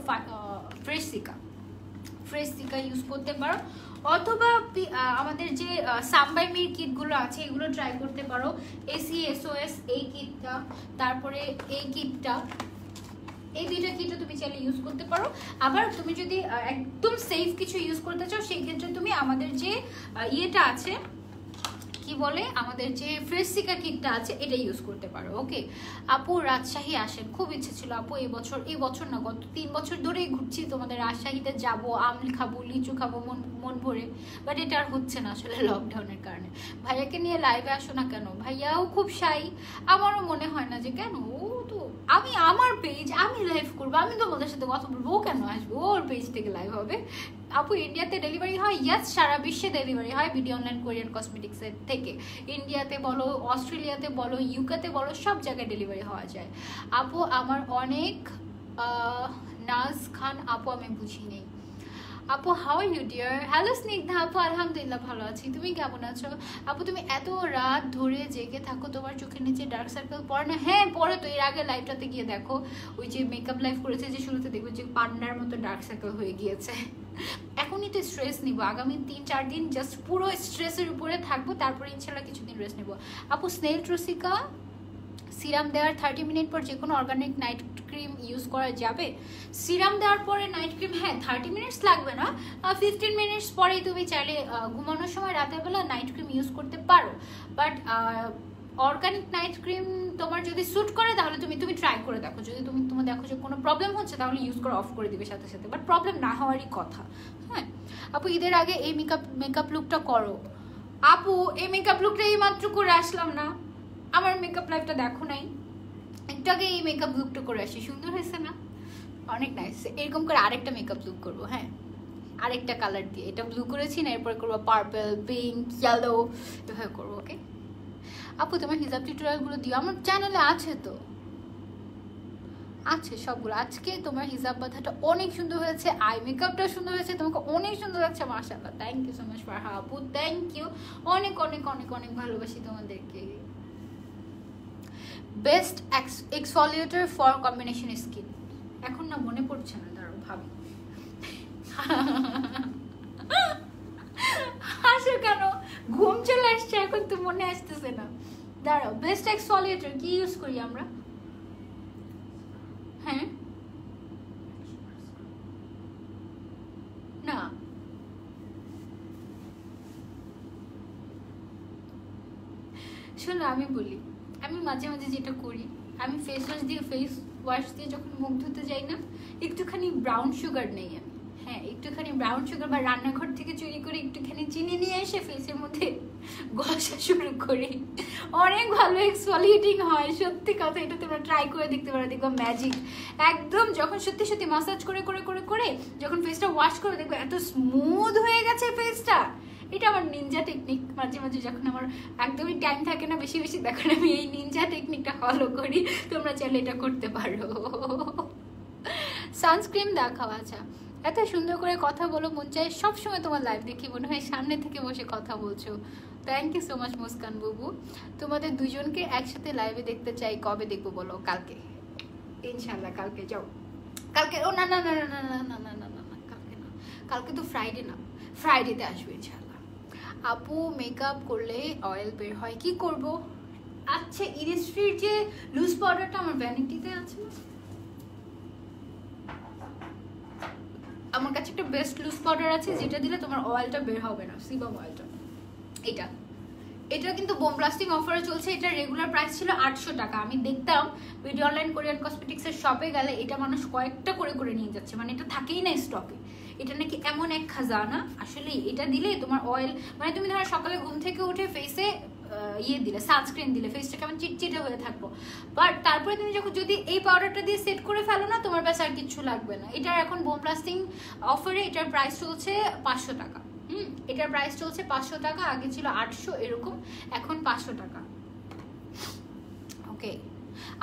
[SPEAKER 1] ফ্রেশ সিকা ইউজ করতে পারো, অথবা আমাদের যে সাম্বাইমির কিটগুলো আছে এগুলো ট্রাই করতে পারো। ACSOS এই কিটটা, তারপরে এই কিটটা, এই 2টা কিটও তুমি চাইলে ইউজ করতে পারো। আবার তুমি যদি একদম সেফ কিছু ইউজ করতে চাও সেই ক্ষেত্রে তুমি আমাদের যে ইয়েটা আছে, কি বলে, আমাদের যে ফ্রেশ সিকা কিটটা আছে এটা ইউজ করতে পারো। ওকে আপু রাজশাহী আসেন, খুব ইচ্ছে ছিল আপু, এই বছর না গত 3 বছর ধরেই ঘুরছি তোমাদের রাজশাহীতে যাব, আম খাবো, লিচু খাবো মন ভরে, বাট এটা আর হচ্ছে না আসলে লকডাউনের কারণে। ভাইয়াকে নিয়ে লাইভে আসো না কেন? ভাইয়াও খুব শাই, আমারও মনে হয় না যে কেন, ও তো আমি আমার পেজ, আমি লাইভ করবো, আমি তোমাদের সাথে কথা বলবো, ও কেন আসবে, ওর পেজ থেকে লাইভ হবে। আপু ইন্ডিয়াতে ডেলিভারি হয়? ইয়াস, সারা বিশ্বে ডেলিভারি হয় বিডি অনলাইন কোরিয়ান কসমেটিক্সের থেকে। ইন্ডিয়াতে বলো, অস্ট্রেলিয়াতে বলো, ইউকেতে বলো, সব জায়গায় ডেলিভারি হওয়া যায়। আপু আমার অনেক নাজ খান আপু, আমি বুঝি নেই আপু। How are you dear? Hello Snigdha আপু, আলহামদুলিল্লাহ ভালো আছি, তুমি কেমন আছো? আপু তুমি এত রাত ধরে জেগে থাকো, তোমার চোখের নিচে ডার্ক সার্কেল পড়ে না? হ্যাঁ পড়ে তো, এর আগে লাইভটাতে গিয়ে দেখো, ওই যে মেকআপ লাইভ করেছে যে শুরুতে, দেখবো যে পান্ডার মতো ডার্ক সার্কেল হয়ে গিয়েছে। এখনই তো স্ট্রেস নিবো, আগামী 3-4 দিন জাস্ট পুরো স্ট্রেসের উপরে থাকবো, তারপরে ইনশাল্লাহ কিছুদিন রেস্ট নেবো। আপু স্নেল ট্রুসিকা সিরাম দেওয়ার 30 মিনিট পর যে কোনো অর্গানিক নাইট ক্রিম ইউজ করা যাবে? সিরাম দেওয়ার পরে নাইট ক্রিম, হ্যাঁ 30 মিনিটস লাগবে না, 15 মিনিটস পরেই তুমি চাইলে ঘুমানোর সময় রাতের বেলা নাইট ক্রিম ইউজ করতে পারো। বাট অর্গানিক নাইট ক্রিম তোমার যদি স্যুট করে তাহলে তুমি ট্রাই করে দেখো, যদি তোমার দেখো যে কোনো প্রবলেম হচ্ছে তাহলে ইউজ করে অফ করে দিবে সাথে সাথে, বাট প্রবলেম না হওয়ারই কথা। হ্যাঁ আপু ঈদের আগে এই মেকআপ লুকটা করো। আপু এই মেকআপ লুকটা এই মাত্র করে আসলাম না, আমার মেকআপ লাইফটা দেখো নাই, একটু আগে এই মেকআপ লুকটা করে আসি, সুন্দর হয়েছে না? অনেক নাইস। এরকম করে আরেকটা মেকআপ লুক করবো, হ্যাঁ আরেকটা কালার দিয়ে, এটা ব্লু করেছি না, এরপরে করবো পার্পল, পিঙ্ক, ইয়েলো, এভাবে করবো। ওকে আপু তোমার হিজাব টিউটোরিয়ালগুলো দিও, আমার চ্যানেলে আছে তো, আচ্ছা সবগুলো। আজকে তোমার হিজাব বাঁধাটা অনেক সুন্দর হয়েছে, আই মেকআপটা সুন্দর হয়েছে, তোমাকে অনেক সুন্দর লাগছে মাশাআল্লাহ। Thank you so much Farha আপু, থ্যাংক ইউ, অনেক অনেক অনেক অনেক ভালোবাসি তোমাদেরকে। Best exfoliator for combination skin, এখন না মনে পড়ছে না, দাঁড়াও ভাবি। হাসো কেন, ঘুম চলে আসছে এখন তো মনে আসতেছে না, দাঁড়াও। বেস্ট এক্সফলিয়েটর কি ইউজ করি আমরা? হ্যাঁ না শোনো আমি বলি, আমি মাঝে মাঝে যেটা করি, আমি ফেস ওয়াশ দিয়ে যখন মুখ ধুতে যাই না, একটুখানি ব্রাউন সুগার নেই আমি, হ্যাঁ একটুখানি ব্রাউন সুগার বা রান্নাঘর থেকে চুরি করে একটুখানি চিনি নিয়ে এসে ফেসের মধ্যে ঘষা শুরু করি, অনেক ভালো এক্সফলিয়েটিং হয়, সত্যি কথা। এটা তোমরা ট্রাই করে দেখতে পারো, দেখবো ম্যাজিক একদম। যখন সত্যি সত্যি মাসাজ করে করে করে করে যখন ফেসটা ওয়াশ করে দেখবো এত স্মুথ হয়ে গেছে ফেসটা। এটা আমার নিনজা টেকনিক। মাঝে মাঝে যখন আমার একদমই টাইম থাকে না বেশি বেশি, তখন আমি এই নিনজা টেকনিকটা ফলো করি, তোমরা চাইলে এটা করতে পারো। সানস্ক্রিন দেখাও। আচ্ছা, এত সুন্দর করে কথা বলো, মন চায় সবসময় তোমার লাইভ দেখি, মনে হয় সামনে থেকে বসে কথা বলছো। Thank you so much Muskan বাবু, তোমাদের দুজনকে একসাথে লাইভে দেখতে চাই। কবে দেখবো বলো? কালকে ইনশাল্লাহ, কালকে যাও। কালকে ও না না না না না না না না না না, কালকে না, কালকে তো ফ্রাইডে না, ফ্রাইডেতে আসবে ইনশাল্লাহ। আপু মেকআপ করলে অয়েল বের হয়, কি করব? আচ্ছা ইনিস্ট্রির যে লুজ পাউডারটা আমার ভ্যানিটিতে আছে না, আমার কাছে একটা বেস্ট লুজ পাউডার আছে যেটা দিলে তোমার অয়েলটা বের হবে না, সিবাম অয়েলটা। এটা কিন্তু বোম ব্লাস্টিং অফারে চলছে। এটা রেগুলার প্রাইস ছিল 800 টাকা। আমি দেখতাম ভিডিও অনলাইন কোরিয়ান কসমেটিক্সের শপে গেলে এটা মানুষ কয়েকটা করে করে নিয়ে যাচ্ছে, মানে এটা থাকেই না স্টকে। এটা নাকি এমন এক খাজানা, আসলে এটা দিলে তোমার অয়েল, মানে তুমি ধরো সকালে ঘুম থেকে উঠে ফেসে ইয়ে দিলে, সানস্ক্রিন দিলে, ফেসটা কেমন চিটচিটে হয়ে থাকবো, বাট তারপরে তুমি যখন যদি এই পাউডারটা দিয়ে সেট করে ফেলো না, তোমার ব্যাস আর কিচ্ছু লাগবে না। এটার এখন বোম ব্লাস্টিং অফারে এটার প্রাইস চলছে 500 টাকা। এটার প্রাইস চলছে 500 টাকা, আগে ছিল 800 এরকম, এখন 500 টাকা। ওকে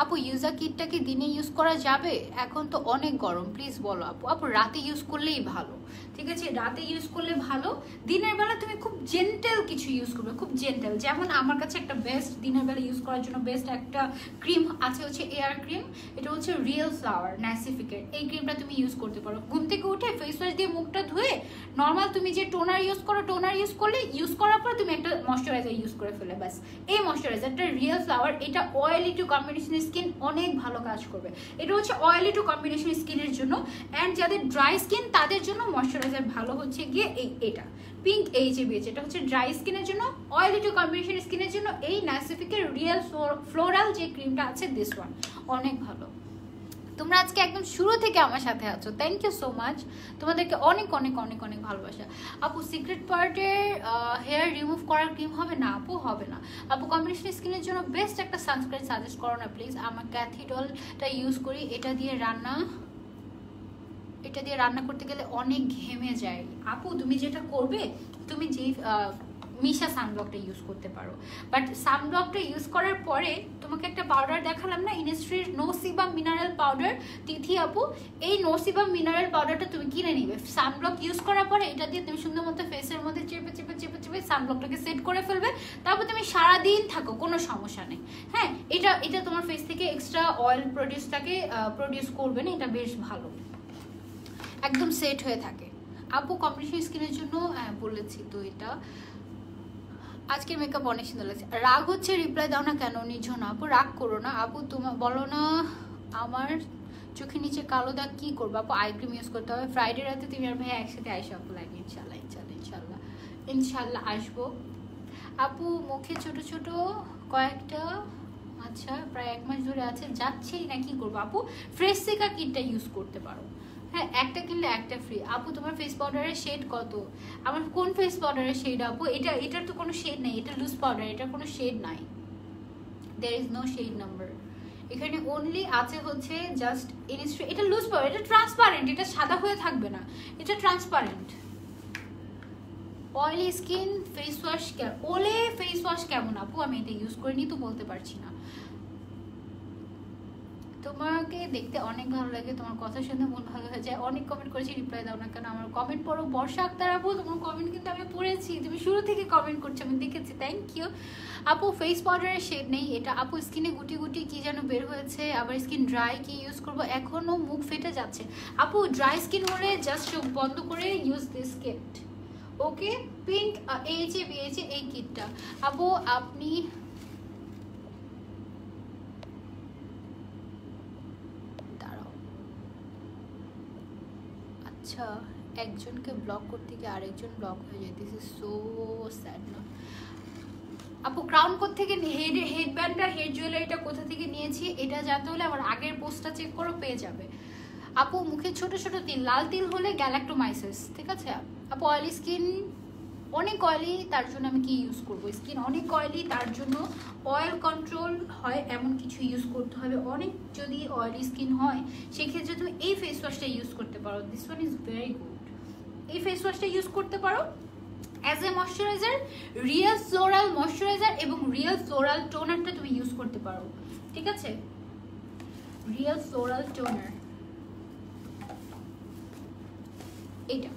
[SPEAKER 1] আপু, ইউজার কিটটা কি দিনে ইউজ করা যাবে? এখন তো অনেক গরম, প্লিজ বলো আপু। আপু রাতে ইউজ করলেই ভালো, ঠিক আছে, রাতে ইউজ করলে ভালো। দিনের বেলা তুমি খুব জেন্টেল কিছু ইউজ করবে, খুব জেন্টেল। যেমন আমার কাছে একটা বেস্ট দিনের বেলা ইউজ করার জন্য বেস্ট একটা ক্রিম আছে, হচ্ছে এয়ার ক্রিম। এটা হচ্ছে রিয়েল ফ্লাওয়ার ন্যাসিফিকের। এই ক্রিমটা তুমি ইউজ করতে পারো। ঘুম থেকে উঠে ফেস ওয়াশ দিয়ে মুখটা ধুয়ে নর্মাল তুমি যে টোনার ইউজ করো, টোনার ইউজ করলে, ইউজ করার পর তুমি একটা ময়শ্চারাইজার ইউজ করে ফেলে, ব্যাস। এই ময়শ্চারাইজারটা রিয়েল ফ্লাওয়ার, এটা অয়েলি টু কম্বিনেশন স্কিন অনেক ভালো কাজ করবে। এটা হচ্ছে অয়েলি টু কম্বিনেশন স্কিনের জন্য, অ্যান্ড যাদের ড্রাই স্কিন তাদের জন্য ময়শ্চারাইজার ভালো হচ্ছে গিয়ে এটা পিঙ্ক এইচএবিএচ। এটা হচ্ছে ড্রাই স্কিনের জন্য, অয়েলি টু কম্বিনেশন স্কিনের জন্য এই ন্যাসিফিকের রিয়েল ফ্লোরাল যে ক্রিমটা আছে, দিস ওয়ান অনেক ভালো। তোমরা আজকে একদম শুরু থেকে আমার সাথে আছো, থ্যাংক ইউ সো মাচ, তোমাদেরকে অনেক অনেক অনেক অনেক ভালোবাসা। আপু সিক্রেট পার্টের হেয়ার রিমুভ করার ক্রিম হবে না? আপু হবে না। আপু কম্বিনেশন স্কিনের জন্য বেস্ট একটা সানস্ক্রিন সাজেস্ট করো না প্লিজ। আমার ক্যাথিডলটা ইউজ করি, এটা দিয়ে রান্না করতে গেলে অনেক ঘেমে যায়। আপু তুমি যেটা করবে, তুমি যে মিশা সানব্লকটা ইউজ করতে পারো, বাট সানব্লকটা ইউজ করার পরে তোমাকে একটা পাউডার দেখালাম না, ইনিস্ট্রির নো সিবাম মিনারেল পাউডার, তিথি আপু, এই নো সিবাম মিনারেল পাউডারটা তুমি কিনে নিবে। সানব্লক ইউজ করার পরে এটা দিয়ে তুমি সুন্দর মতো ফেসের মধ্যে চেপে চেপে চেপে চেপে সানব্লকটাকে সেট করে ফেলবে, তারপর তুমি সারাদিন থাকো, কোনো সমস্যা নেই। হ্যাঁ, এটা তোমার ফেস থেকে এক্সট্রা অয়েল প্রডিউস করবে না, এটা বেশ ভালো, একদম সেট হয়ে থাকে। আপু কম্বিনেশন স্কিনের জন্য বলেছি তো এটা। আজকের মেকআপ অনেক সুন্দর লাগছে। রাগ হচ্ছে, রিপ্লাই দাও না কেন? নিঝুনা আপু রাগ করো না আপু, তোমার বলো না আমার চোখের নিচে কালো দাগ কি করবো আপু? আই ক্রিম ইউজ করতে হবে। ফ্রাইডে রাতে তুমি আর ভাই একসাথে আইসো আপু লাগে, ইনশাল্লাহ ইনশাল্লাহ ইনশাল্লাহ ইনশাল্লাহ আসবো। আপু মুখে ছোট ছোট কয়েকটা, আচ্ছা প্রায় 1 মাস ধরে আছে, যাচ্ছেই না, কি করবো আপু? ফ্রেশ সিকা কিটটা ইউজ করতে পারো, হ্যাঁ একটা কিনলে একটা ফ্রি। আপু তোমার ফেস পাউডারের শেড কত? আমার কোন ফেস পাউডারের শেড আপু? এটার তো কোনো শেড নেই, এটা লুজ পাউডার, এটার কোনো শেড নাই, there is no shade number. এখানে অনলি আছে হচ্ছে জাস্ট ইনিস্ট্রি। এটা লুজ পাউডার, এটা ট্রান্সপারেন্ট, এটা সাদা হয়ে থাকবে না, এটা transparent. Oily skin face wash ওলে ফেস ওয়াশ কেমন আপু? আমি এটা ইউজ করিনি তো বলতে পারছি না। তোমাকে দেখতে অনেক ভালো লাগে, তোমার কথা শুনে মন ভালো হয়ে যায়। অনেক কমেন্ট করেছি, রিপ্লাই দাও না কেন? আমার কমেন্ট পড়ো। বর্ষা আক্তার আপু, তোমার কমেন্ট কিন্তু আমি পড়েছি, তুমি শুরু থেকে কমেন্ট করছো, আমি দেখেছি, থ্যাংক ইউ। আপু ফেস পাউডারের শেড নেই এটা। আপু স্কিনে গুটি গুটি কি যেন বের হয়েছে, আবার স্কিন ড্রাই, কি ইউজ করবো? এখনো মুখ ফেটে যাচ্ছে। আপু ড্রাই স্কিন হলে জাস্ট চোখ বন্ধ করে use this kit, okay? Pink AHA BHA এই কিটটা। আপু আপনি দাঁড়াও, আচ্ছা একজনকে ব্লক করতে গিয়ে আরেকজন ব্লক হয়ে যায়, দিস ইজ সো স্যাড না? আপু ক্রাউন কোথা থেকে, হেড ব্যান্ডটা, হেড জুয়েলারিটা কোথা থেকে নিয়েছি এটা জানতে হলে আমার আগের পোস্টটা চেক করো, পেয়ে যাবে। আপু মুখে ছোট ছোট তিল, লাল তিল হলে গ্যালাক্টোমাইসিস, ঠিক আছে? আপু অয়েলি স্কিন, অনেক অয়েলি, তার জন্য আমি কি ইউজ করবো? স্কিন অনেক অয়েলি, তার জন্য অয়েল কন্ট্রোল হয় এমন কিছু ইউজ করতে হবে। অনেক যদি অয়েলি স্কিন হয় সেক্ষেত্রে তুমি এই ফেস ওয়াশটা ইউজ করতে পারো, this one is very good. এই ফেস ওয়াশটা ইউজ করতে পারো as a moisturiser, real floral moisturiser এবং রিয়েল ফ্লোরাল টোনারটা তুমি ইউজ করতে পারো, ঠিক আছে? রিয়েল ফ্লোরাল টোনার এটা।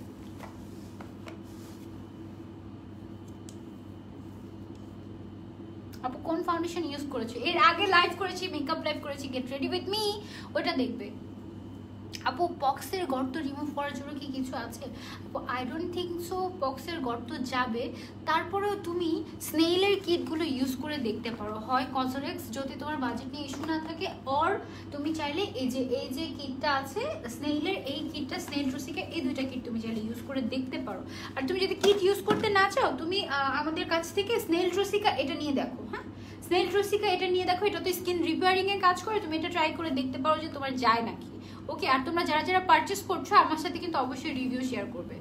[SPEAKER 1] আপু কোন ফাউন্ডেশন ইউজ করেছো? এর আগে লাইভ করেছি, মেকআপ লাইভ করেছি, গেট রেডি উইথ মি, ওটা দেখবে। আপু পক্সের গর্ত রিমুভ করার জন্য কি কিছু আছে? আপু আই ডোন্ট থিঙ্ক সো পক্সের গর্ত যাবে, তারপরেও তুমি স্নেইলের কিটগুলো ইউজ করে দেখতে পারো, হয় কসরেক্স যদি তোমার বাজেট নিয়ে ইস্যু না থাকে, অর তুমি চাইলে এই যে কিটটা আছে স্নেইলের, এই কিটটা স্নেইল ট্রুসিকা, এই দুইটা কিট তুমি চাইলে ইউজ করে দেখতে পারো। আর তুমি যদি কিট ইউজ করতে না চাও, তুমি আমাদের কাছ থেকে স্নেইল ট্রুসিকা এটা নিয়ে দেখো, হ্যাঁ স্নেইল ট্রুসিকা এটা নিয়ে দেখো, এটা তো স্কিন রিপেয়ারিং এর কাজ করে, তুমি এটা ট্রাই করে দেখতে পারো যে তোমার যায় নাকি, ওকে? আর তোমরা যারা যারা পারচেস করছো আমার সাথে কিন্তু অবশ্যই রিভিউ শেয়ার করবে।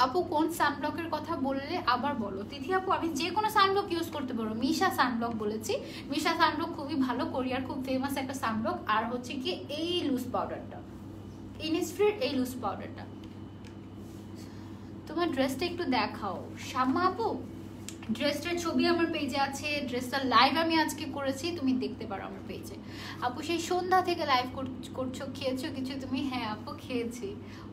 [SPEAKER 1] আপু কোন সানব্লকের কথা বললে আবার বলো? তিথি আপু আমি যে কোনো সানব্লক ইউজ করতে পারো, মিশা সানব্লক বলেছি, মিশা সানব্লক খুবই ভালো, কোরিয়ার খুব ফেমাস একটা সানব্লক। আর হচ্ছে কি এই লুজ পাউডারটা, ইনিসফ্রির এই লুজ পাউডারটা। তোমার ড্রেসটা একটু দেখাও শাম্মা আপু। ড্রেসটার ছবি আমার পেজে আছে, ড্রেসটার লাইভ আমি আজকে করেছি, তুমি দেখতে পারো আমার পেজে। আপু সেই সন্ধ্যা থেকে লাইভ করছো, খেয়েছো কিছু তুমি? হ্যাঁ আপু খেয়েছি।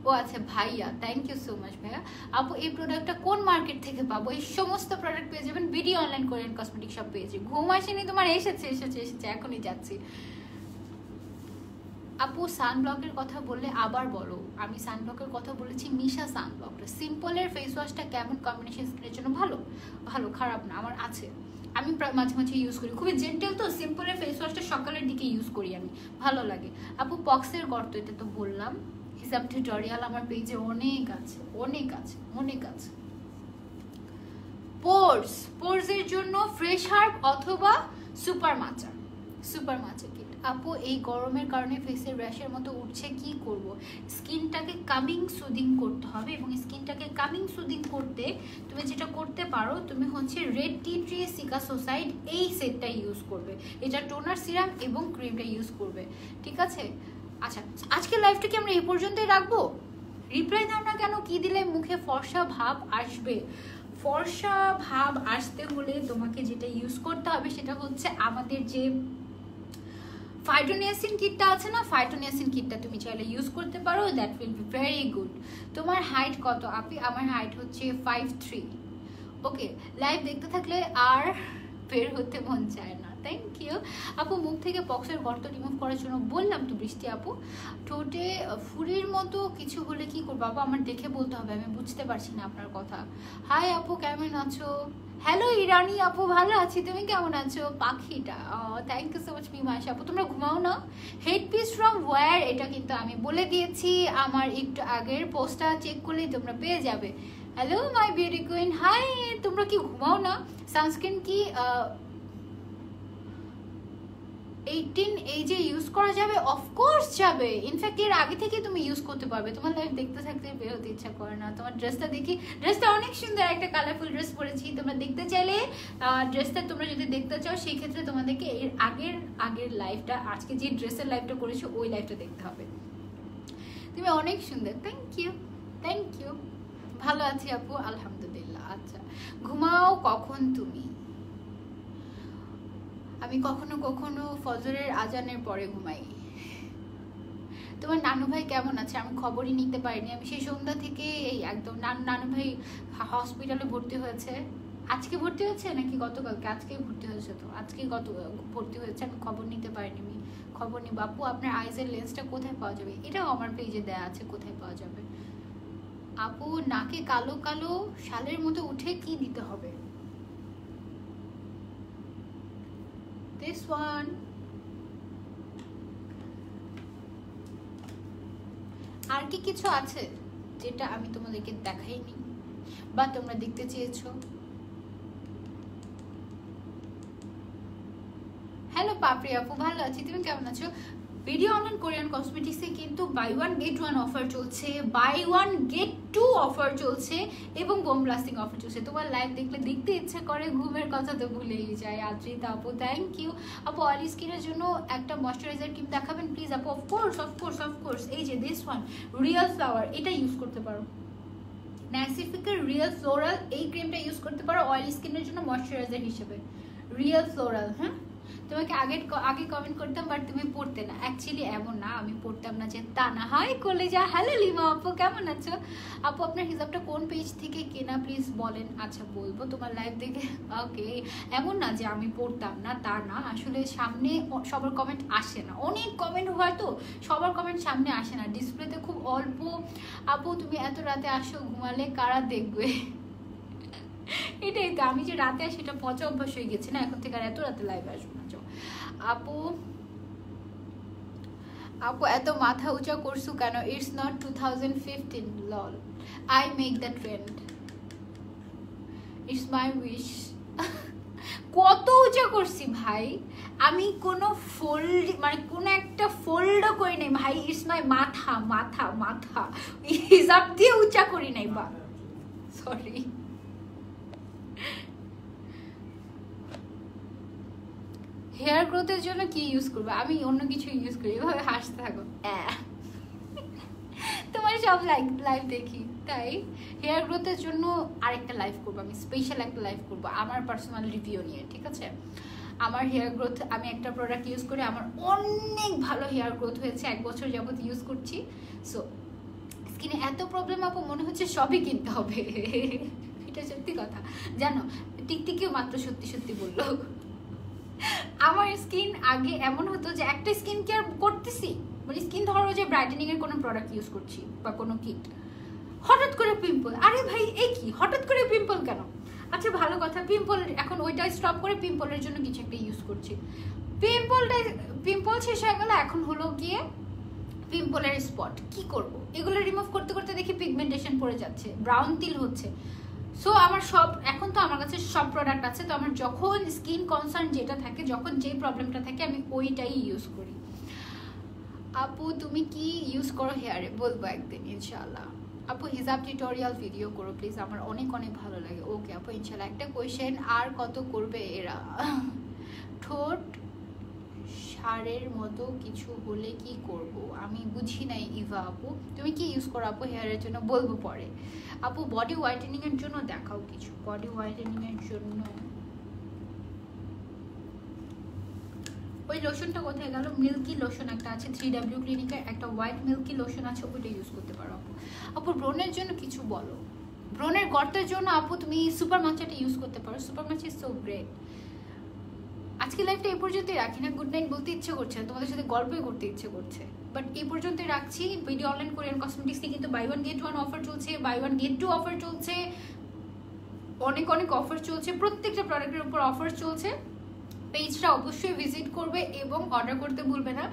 [SPEAKER 1] ও আচ্ছা ভাইয়া, থ্যাংক ইউ সো মাচ ভাইয়া। আপু এই প্রোডাক্টটা কোন মার্কেট থেকে পাবো? এই সমস্ত প্রোডাক্ট পেয়ে যাবেন বিডি অনলাইন কোরিয়ান কসমেটিক সব পেয়েছি। ঘুম আসেনি তোমার? এসেছে এসেছে এসেছে, এখনই যাচ্ছি। আপু সানব্লকের কথা বললে আবার বলো। আমি সানব্লকের কথা বলেছি মিশা সানব্লকটা। সিম্পলের ফেস ওয়াশটা কেমন কম্বিনেশন স্কিনের জন্য? ভালো, ভালো, খারাপ না, আমার আছে, আমি মাঝে মাঝে ইউজ করি, খুবই জেন্টেল তো। সিম্পলের ফেস ওয়াশটা সকালের দিকে ইউজ করি আমি, ভালো লাগে। আপু পক্সের গর্ত, এটা তো বললাম, হিসাব টিউটোরিয়াল আমার পেজে অনেক আছে, অনেক আছে, অনেক আছে। পোর্সের জন্য ফ্রেশ হার্ব অথবা সুপার মাচা, সুপার মাচা কিট। আপু এই গরমের কারণে ফেসের র্যাশের মতো উঠছে, কি করব? স্কিনটাকে কামিং সুদিং করতে হবে, এবং স্কিনটাকে কামিং সুদিং করতে তুমি যেটা করতে পারো, তুমি হচ্ছে রেড টি ট্রি সিকাসোসাইড এই সেটটা ইউজ করবে, এটা টোনার সিরাম এবং ক্রিমটা ইউজ করবে, ঠিক আছে? আচ্ছা আজকের লাইভটা কি আমরা এই পর্যন্তই রাখবো? রিপ্লাই দাও না কেন? কি দিলে মুখে ফর্সা ভাব আসবে? ফর্সা ভাব আসতে হলে তোমাকে যেটা ইউজ করতে হবে সেটা হচ্ছে আমাদের যে ফাইটোনিয়াসিন কিটটা আছে না, ফাইটোনিয়াসিন কিটটা তুমি চাইলে ইউজ করতে পারো, that will be very good. তোমার হাইট কত আপি? আমার হাইট হচ্ছে 5'3". ওকে, লাইভ দেখতে থাকলে আর বের হতে মন চায় না, থ্যাংক ইউ। আপু মুখ থেকে পক্সের গর্ত রিমুভ করার জন্য বললাম তো বৃষ্টি আপু। ঠোঁটে ফুরির মতো কিছু হলে কি করবো আপু? আমার দেখে বলতে হবে, আমি বুঝতে পারছি না আপনার কথা। হাই আপু কেমন আছো? হ্যালো ইরানি আপু, ভালো আছি, তুমি কেমন আছো? পাখিটা, থ্যাংক ইউ সো মাচ মিমাশা আপু। তোমরা ঘুমাও না? হেড পিস ফ্রম ওয়্যার, এটা কিন্তু আমি বলে দিয়েছি আমার একটু আগের পোস্টটা চেক করলেই তোমরা পেয়ে যাবে। Hello my beauty queen, hi, তোমরা কি ঘুমাও না? সানস্ক্রিন কি 18 এই যে ইউজ করা যাবে? অফকোর্স যাবে, ইনফ্যাক্ট এর আগে থেকে তুমি ইউজ করতে পারবে। তোমার লাইফ দেখতে থাকতে বের হতে ইচ্ছা করে না। তোমার ড্রেসটা দেখি, ড্রেসটা অনেক সুন্দর, একটা কালারফুল ড্রেস পরেছি। তোমরা দেখতে চাইলে ড্রেসটা তোমরা যদি দেখতে চাও সেই ক্ষেত্রে তোমাদেরকে এর আগের লাইফটা, আজকে যে ড্রেসের লাইফটা করেছো ওই লাইফটা দেখতে হবে। তুমি অনেক সুন্দর, থ্যাংক ইউ, থ্যাংক ইউ। ভালো আছি আপু, আলহামদুলিল্লাহ। আচ্ছা ঘুমাও কখন তুমি? আমি আমি কখনো কখনো ফজরের আজানের পরে ঘুমাই। তোমার নানু ভাই কেমন আছে? আমি খবরই নিতে পারিনি। আমি সেই সন্ধ্যা থেকে এই একদম নানু ভাই হসপিটালে ভর্তি হয়েছে। আজকে ভর্তি হয়েছে নাকি গতকালকে? আজকেই ভর্তি হয়েছে, তো আজকেই ভর্তি হয়েছে। আমি খবর নিতে পারিনি। আমি খবর নিই। বাপু আপনার আইজের লেন্সটা কোথায় পাওয়া যাবে? এটাও আমার পেজে দেয়া আছে, কোথায় পাওয়া যাবে। আপু নাকে কালো কালো শালের মতো উঠে কি দিতে হবে? This one. আর কি কিছু আছে যেটা আমি তোমাদেরকে দেখাইনি বা তোমরা দেখতে চেয়েছো? হ্যালো পাপড়ি আপু, ভালো আছি, তুমি কেমন আছো? ভিডিও অনলাইন কোরিয়ান কসমেটিক্সে কিন্তু buy one get one offer চলছে, buy one get two offer চলছে এবং বোম ব্লাস্টিং অফার চলছে। তোমার লাইভ দেখলে দেখতে ইচ্ছে করে, ঘুমের কথা তো ভুলেই যায়। আদ্রিতা আপু থ্যাংক ইউ। আপু অয়েলি স্কিনের জন্য একটা ময়শ্চারাইজার ক্রিম দেখাবেন প্লিজ আপু? অফকোর্স এই যে দিস ওয়ান রিয়েল ফ্লাওয়ার, এটা ইউজ করতে পারো। ন্যাসিফিকের রিয়েল ফ্লোরাল এই ক্রিমটা ইউজ করতে পারো অয়েলি স্কিনের জন্য ময়শ্চারাইজার হিসেবে। Real floral. হ্যাঁ, তোমাকে আগে কমেন্ট করতাম বাট তুমি পড়তে না। অ্যাকচুয়ালি এমন না আমি পড়তাম না যে তা না। হয় কলেজা। হ্যালো লিমা আপু, কেমন আছো? আপু আপনার হিসাবটা কোন পেজ থেকে কেনা প্লিজ বলেন। আচ্ছা বলবো তোমার লাইভ দেখে। ওকে, এমন না যে আমি পড়তাম না, তা না। আসলে সামনে সবার কমেন্ট আসে না, অনেক কমেন্ট হয় তো সবার কমেন্ট সামনে আসে না, ডিসপ্লেতে খুব অল্প। আপু তুমি এত রাতে আসো, ঘুমালে কারা দেখবে? এটাই তো, আমি যে রাতে আসি এটা পচা অভ্যাস হয়ে গেছে না, এখন থেকে আর এত রাতে লাইভ আসবো না। আপু এত মাথা উঁচা করছু কেন? ইটস নট 2015 লল, I make the trend, it's my wish. কত উঁচা করছি ভাই আমি? কোনো ফোল্ড মানে কোনো একটা ফোল্ডও করি নাই ভাই। ইটস মাই মাথা মাথা মাথা, হিসাব দিয়ে উঁচা করি নাই বা, সরি। হেয়ার গ্রোথের জন্য কি ইউজ করবো? আমি অন্য কিছু ইউজ করি। এভাবে হাসতে থাকো, তোমার সব লাইভ দেখি তাই। হেয়ার গ্রোথের জন্য আরেকটা লাইভ করবো আমি, স্পেশাল একটা লাইভ করবো আমার পার্সোনাল রিভিউ নিয়ে, ঠিক আছে? আমার হেয়ার গ্রোথ, আমি একটা প্রোডাক্ট ইউজ করি, আমার অনেক ভালো হেয়ার গ্রোথ হয়েছে, 1 বছর যাবত ইউজ করছি। সো স্কিনে এত প্রবলেম আপু মনে হচ্ছে সবই কিনতে হবে। এটা সত্যি কথা জানো, টিকটিকিও মাত্র সত্যি বললো। আমার স্কিন আগে এমন হতো যে একটা স্কিন কেয়ার করতেছি, মানে স্কিন ধরো যে ব্রাইটেনিং এর কোনো প্রোডাক্ট ইউজ করছি বা কোনো কিট, হঠাৎ করে পিম্পল। আরে ভাই এই কি, হঠাৎ করে পিম্পল কেন? আচ্ছা ভালো কথা, পিম্পল এখন ওইটা স্টপ করে পিম্পলের জন্য কিছু একটা ইউজ করছি, পিম্পল শেষ হয়ে গেল, এখন হলো গিয়ে পিম্পলের স্পট। কি করব? এগুলো রিমুভ করতে করতে দেখি পিগমেন্টেশন পড়ে যাচ্ছে, ব্রাউন তিল হচ্ছে। সো আমার সব, এখন তো আমার কাছে সব প্রোডাক্ট আছে, তো আমার যখন স্কিন কনসার্ন যেটা থাকে, যখন যে প্রবলেমটা থাকে আমি ওইটাই ইউজ করি। আপু তুমি কি ইউজ করো হেয়ারে? বলবো একদিন ইনশাআল্লাহ। আপু হিজাব টিউটোরিয়াল ভিডিও করো প্লিজ, আমার অনেক ভালো লাগে। ওকে আপু ইনশাআল্লাহ। একটা কোয়েশ্চেন, আর কত করবে এরা? ঠোঁট সারের মতো কিছু হলে কি করব? আমি বুঝি নাই ইভা আপু, তুমি কি ইউজ করো আপু হেয়ারের জন্য? বলবো পরে। আপু বডি হোয়াইটেনিং এর জন্য দেখাও কিছু। বডি হোয়াইটেনিং এর জন্য ওই লোশনটা কোথায় গেল? মিল্কি লোশন একটা আছে 3W ক্লিনিকের, একটা হোয়াইট মিল্কি লোশন আছে, ওইটা ইউজ করতে পারো আপু। আপু ব্রণের জন্য কিছু বলো। ব্রণের গর্তের জন্য আপু তুমি সুপার মাচাটা ইউজ করতে পারো, super much is so great. আজকে লাইফটা এই পর্যন্তই রাখি না, গুড নাইট বলতে ইচ্ছে করছে না, তোমাদের সাথে গল্পই করতে ইচ্ছে করছে, বাট এই পর্যন্তই রাখছি। ভিডিও অনলাইন কোরিয়ান কসমেটিক্সে কিন্তু buy one get one offer চলছে, buy one get two offer চলছে, অনেক অফার চলছে, প্রত্যেকটা প্রোডাক্টের উপর অফার চলছে। পেজটা অবশ্যই ভিজিট করবে এবং অর্ডার করতে ভুলবে না।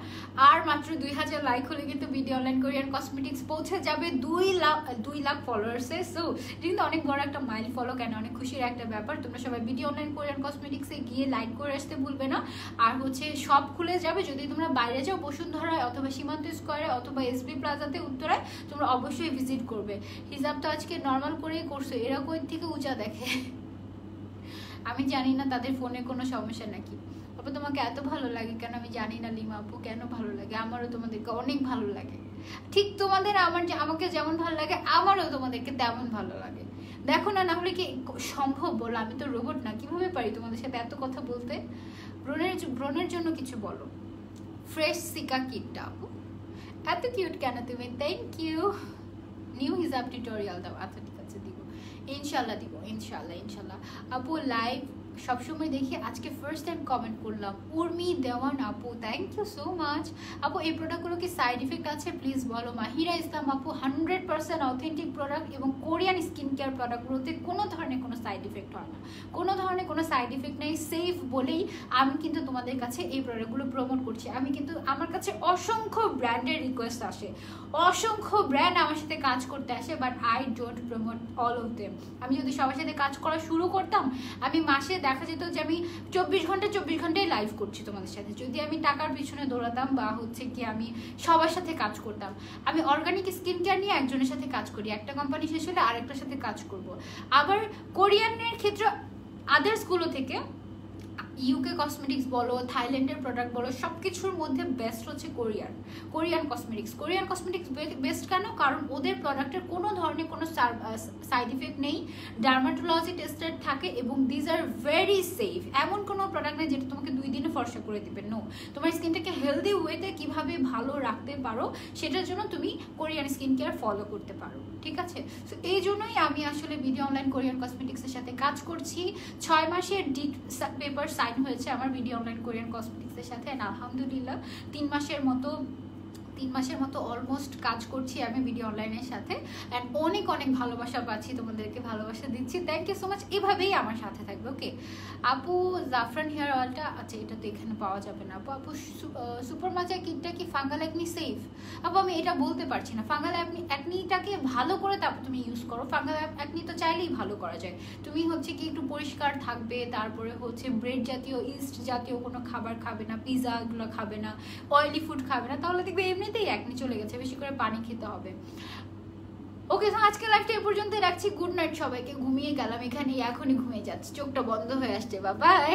[SPEAKER 1] আর মাত্র 2000 লাইক হলে কিন্তু ভিডিও অনলাইন কোরিয়ান কসমেটিক্স পৌঁছে যাবে 2 লাখ ফলোয়ার্সে। সো কিন্তু অনেক বড় একটা মাইল ফলো, কেন অনেক খুশির একটা ব্যাপার। তোমরা সবাই ভিডিও অনলাইন কোরিয়ান কসমেটিক্সে গিয়ে লাইক করে আসতে ভুলবে না। আর হচ্ছে সব খুলে যাবে, যদি তোমরা বাইরে যাও বসুন্ধরায় অথবা সীমান্ত স্কোয়ারে অথবা এসবি প্লাজাতে উত্তরায়, তোমরা অবশ্যই ভিজিট করবে। হিজাব তো আজকে নর্মাল করেই করছো, এরা কই থেকে উঁচা দেখে? আমি জানি না তাদের ফোনে কোনো সমস্যা নাকি। আপু তোমাকে এত ভালো লাগে কেন? আমি জানি না লিমা আপু কেন ভালো লাগে, আমারও তোমাদেরকে অনেক ভালো লাগে। ঠিক তোমাদের আমাকে যেমন ভালো লাগে, আমারও তোমাদেরকে তেমন ভালো লাগে। দেখো না, না হলে কি সম্ভব বলো? আমি তো রোবট না, কিভাবে পারি তোমাদের সাথে এত কথা বলতে? ব্রণের জন্য কিছু বলো। ফ্রেশ সিকা কিটটা আপু এত কিউট কেন তুমি? Thank you. New hijab tutorial দাও। আচ্ছা ঠিক আছে, দিব ইনশাল্লাহ, দিব ইনশাল্লাহ। আপু লাইভ সবসময় দেখি, আজকে ফার্স্ট টাইম কমেন্ট করলাম। উর্মি দেওয়ান আপু, থ্যাংক ইউ সো মাচ। আপু এই প্রোডাক্টগুলো কি সাইড ইফেক্ট আছে প্লিজ বলো। মাহিরা ইসলাম আপু, 100% অথেন্টিক প্রোডাক্ট এবং কোরিয়ান স্কিন কেয়ার প্রোডাক্টগুলোতে কোনো ধরনের কোনো সাইড ইফেক্ট হয় না, কোনো ধরনের কোনো সাইড ইফেক্ট নেই, সেফ বলেই আমি কিন্তু তোমাদের কাছে এই প্রোডাক্টগুলো প্রমোট করছি। আমি কিন্তু আমার কাছে অসংখ্য ব্র্যান্ডের রিকোয়েস্ট আসে, অসংখ্য ব্র্যান্ড আমার সাথে কাজ করতে আসে, but I don't promote all of them. আমি যদি সবার সাথে কাজ করা শুরু করতাম, আমি মাসে দেখা যেত যে আমি 24 ঘন্টায় লাইভ করছি তোমাদের সাথে। যদি আমি টাকার পিছনে দৌড়াতাম বা হচ্ছে কি আমি সবার সাথে কাজ করতাম। আমি অর্গানিক স্কিন কেয়ার নিয়ে একজনের সাথে কাজ করি, একটা কোম্পানি শেষ হলে আরেকটার সাথে কাজ করব। আবার কোরিয়ানের ক্ষেত্রে আদার্সগুলো থেকে ইউকে কসমেটিক্স বলো, থাইল্যান্ডের প্রোডাক্ট বলো, সব কিছুর মধ্যে বেস্ট হচ্ছে Korean cosmetics. Korean cosmetics best কেন? কারণ ওদের প্রোডাক্টের কোনো ধরনের কোনো সাইড ইফেক্ট নেই, ডার্মাটোলজি টেস্টেড থাকে এবং দিজ আর ভেরি সেফ। এমন কোনো প্রোডাক্ট নেই যেটা তোমাকে 2 দিনে ফর্সা করে দিবে। নো, তোমার স্কিনটাকে হেলদি ওয়েতে কিভাবে ভালো রাখতে পারো সেটার জন্য তুমি কোরিয়ান স্কিন কেয়ার ফলো করতে পারো, ঠিক আছে? তো এই জন্যই আমি আসলে বিডি অনলাইন কোরিয়ান কসমেটিক্সের সাথে কাজ করছি। 6 মাসের ডিট পেপার হয়েছে আমার ভিডিও অনলাইন কোরিয়ান কসমেটিক্সের সাথে। আলহামদুলিল্লাহ 3 মাসের মতো অলমোস্ট কাজ করছি আমি ভিডিও অনলাইনের সাথে। অ্যান্ড অনেক ভালোবাসা পাচ্ছি, তোমাদেরকে ভালোবাসা দিচ্ছি। থ্যাংক ইউ সো মাচ, এভাবেই আমার সাথে থাকবে। ওকে আপু, জাফরান হেয়ার অয়েলটা, আচ্ছা এটা তো এখানে পাওয়া যাবে না আপু। আপু সুপার মাজা কিটটা কি ফাঙ্গাল অ্যাকনি সেফ? আপু আমি এটা বলতে পারছি না। ফাঙ্গাল অ্যাকনিটাকে ভালো করে তারপর তুমি ইউজ করো। ফাঙ্গাল অ্যাকনি তো চাইলেই ভালো করা যায়। তুমি হচ্ছে কি একটু পরিষ্কার থাকবে, তারপরে হচ্ছে ব্রেড জাতীয়, ইস্ট জাতীয় কোনো খাবার খাবে না, পিৎজা এগুলো খাবে না, অয়েলি ফুড খাবে না, তাহলে দেখবে এমনিতেই অ্যাকনি চলে গেছে। বেশি করে পানি খেতে হবে। ওকে, আজকে লাইভটা এই পর্যন্ত রাখছি। গুড নাইট সবাইকে। ঘুমিয়ে গেলাম এখানে, এখনই ঘুমিয়ে যাচ্ছি, চোখটা বন্ধ হয়ে আসছে। বাই।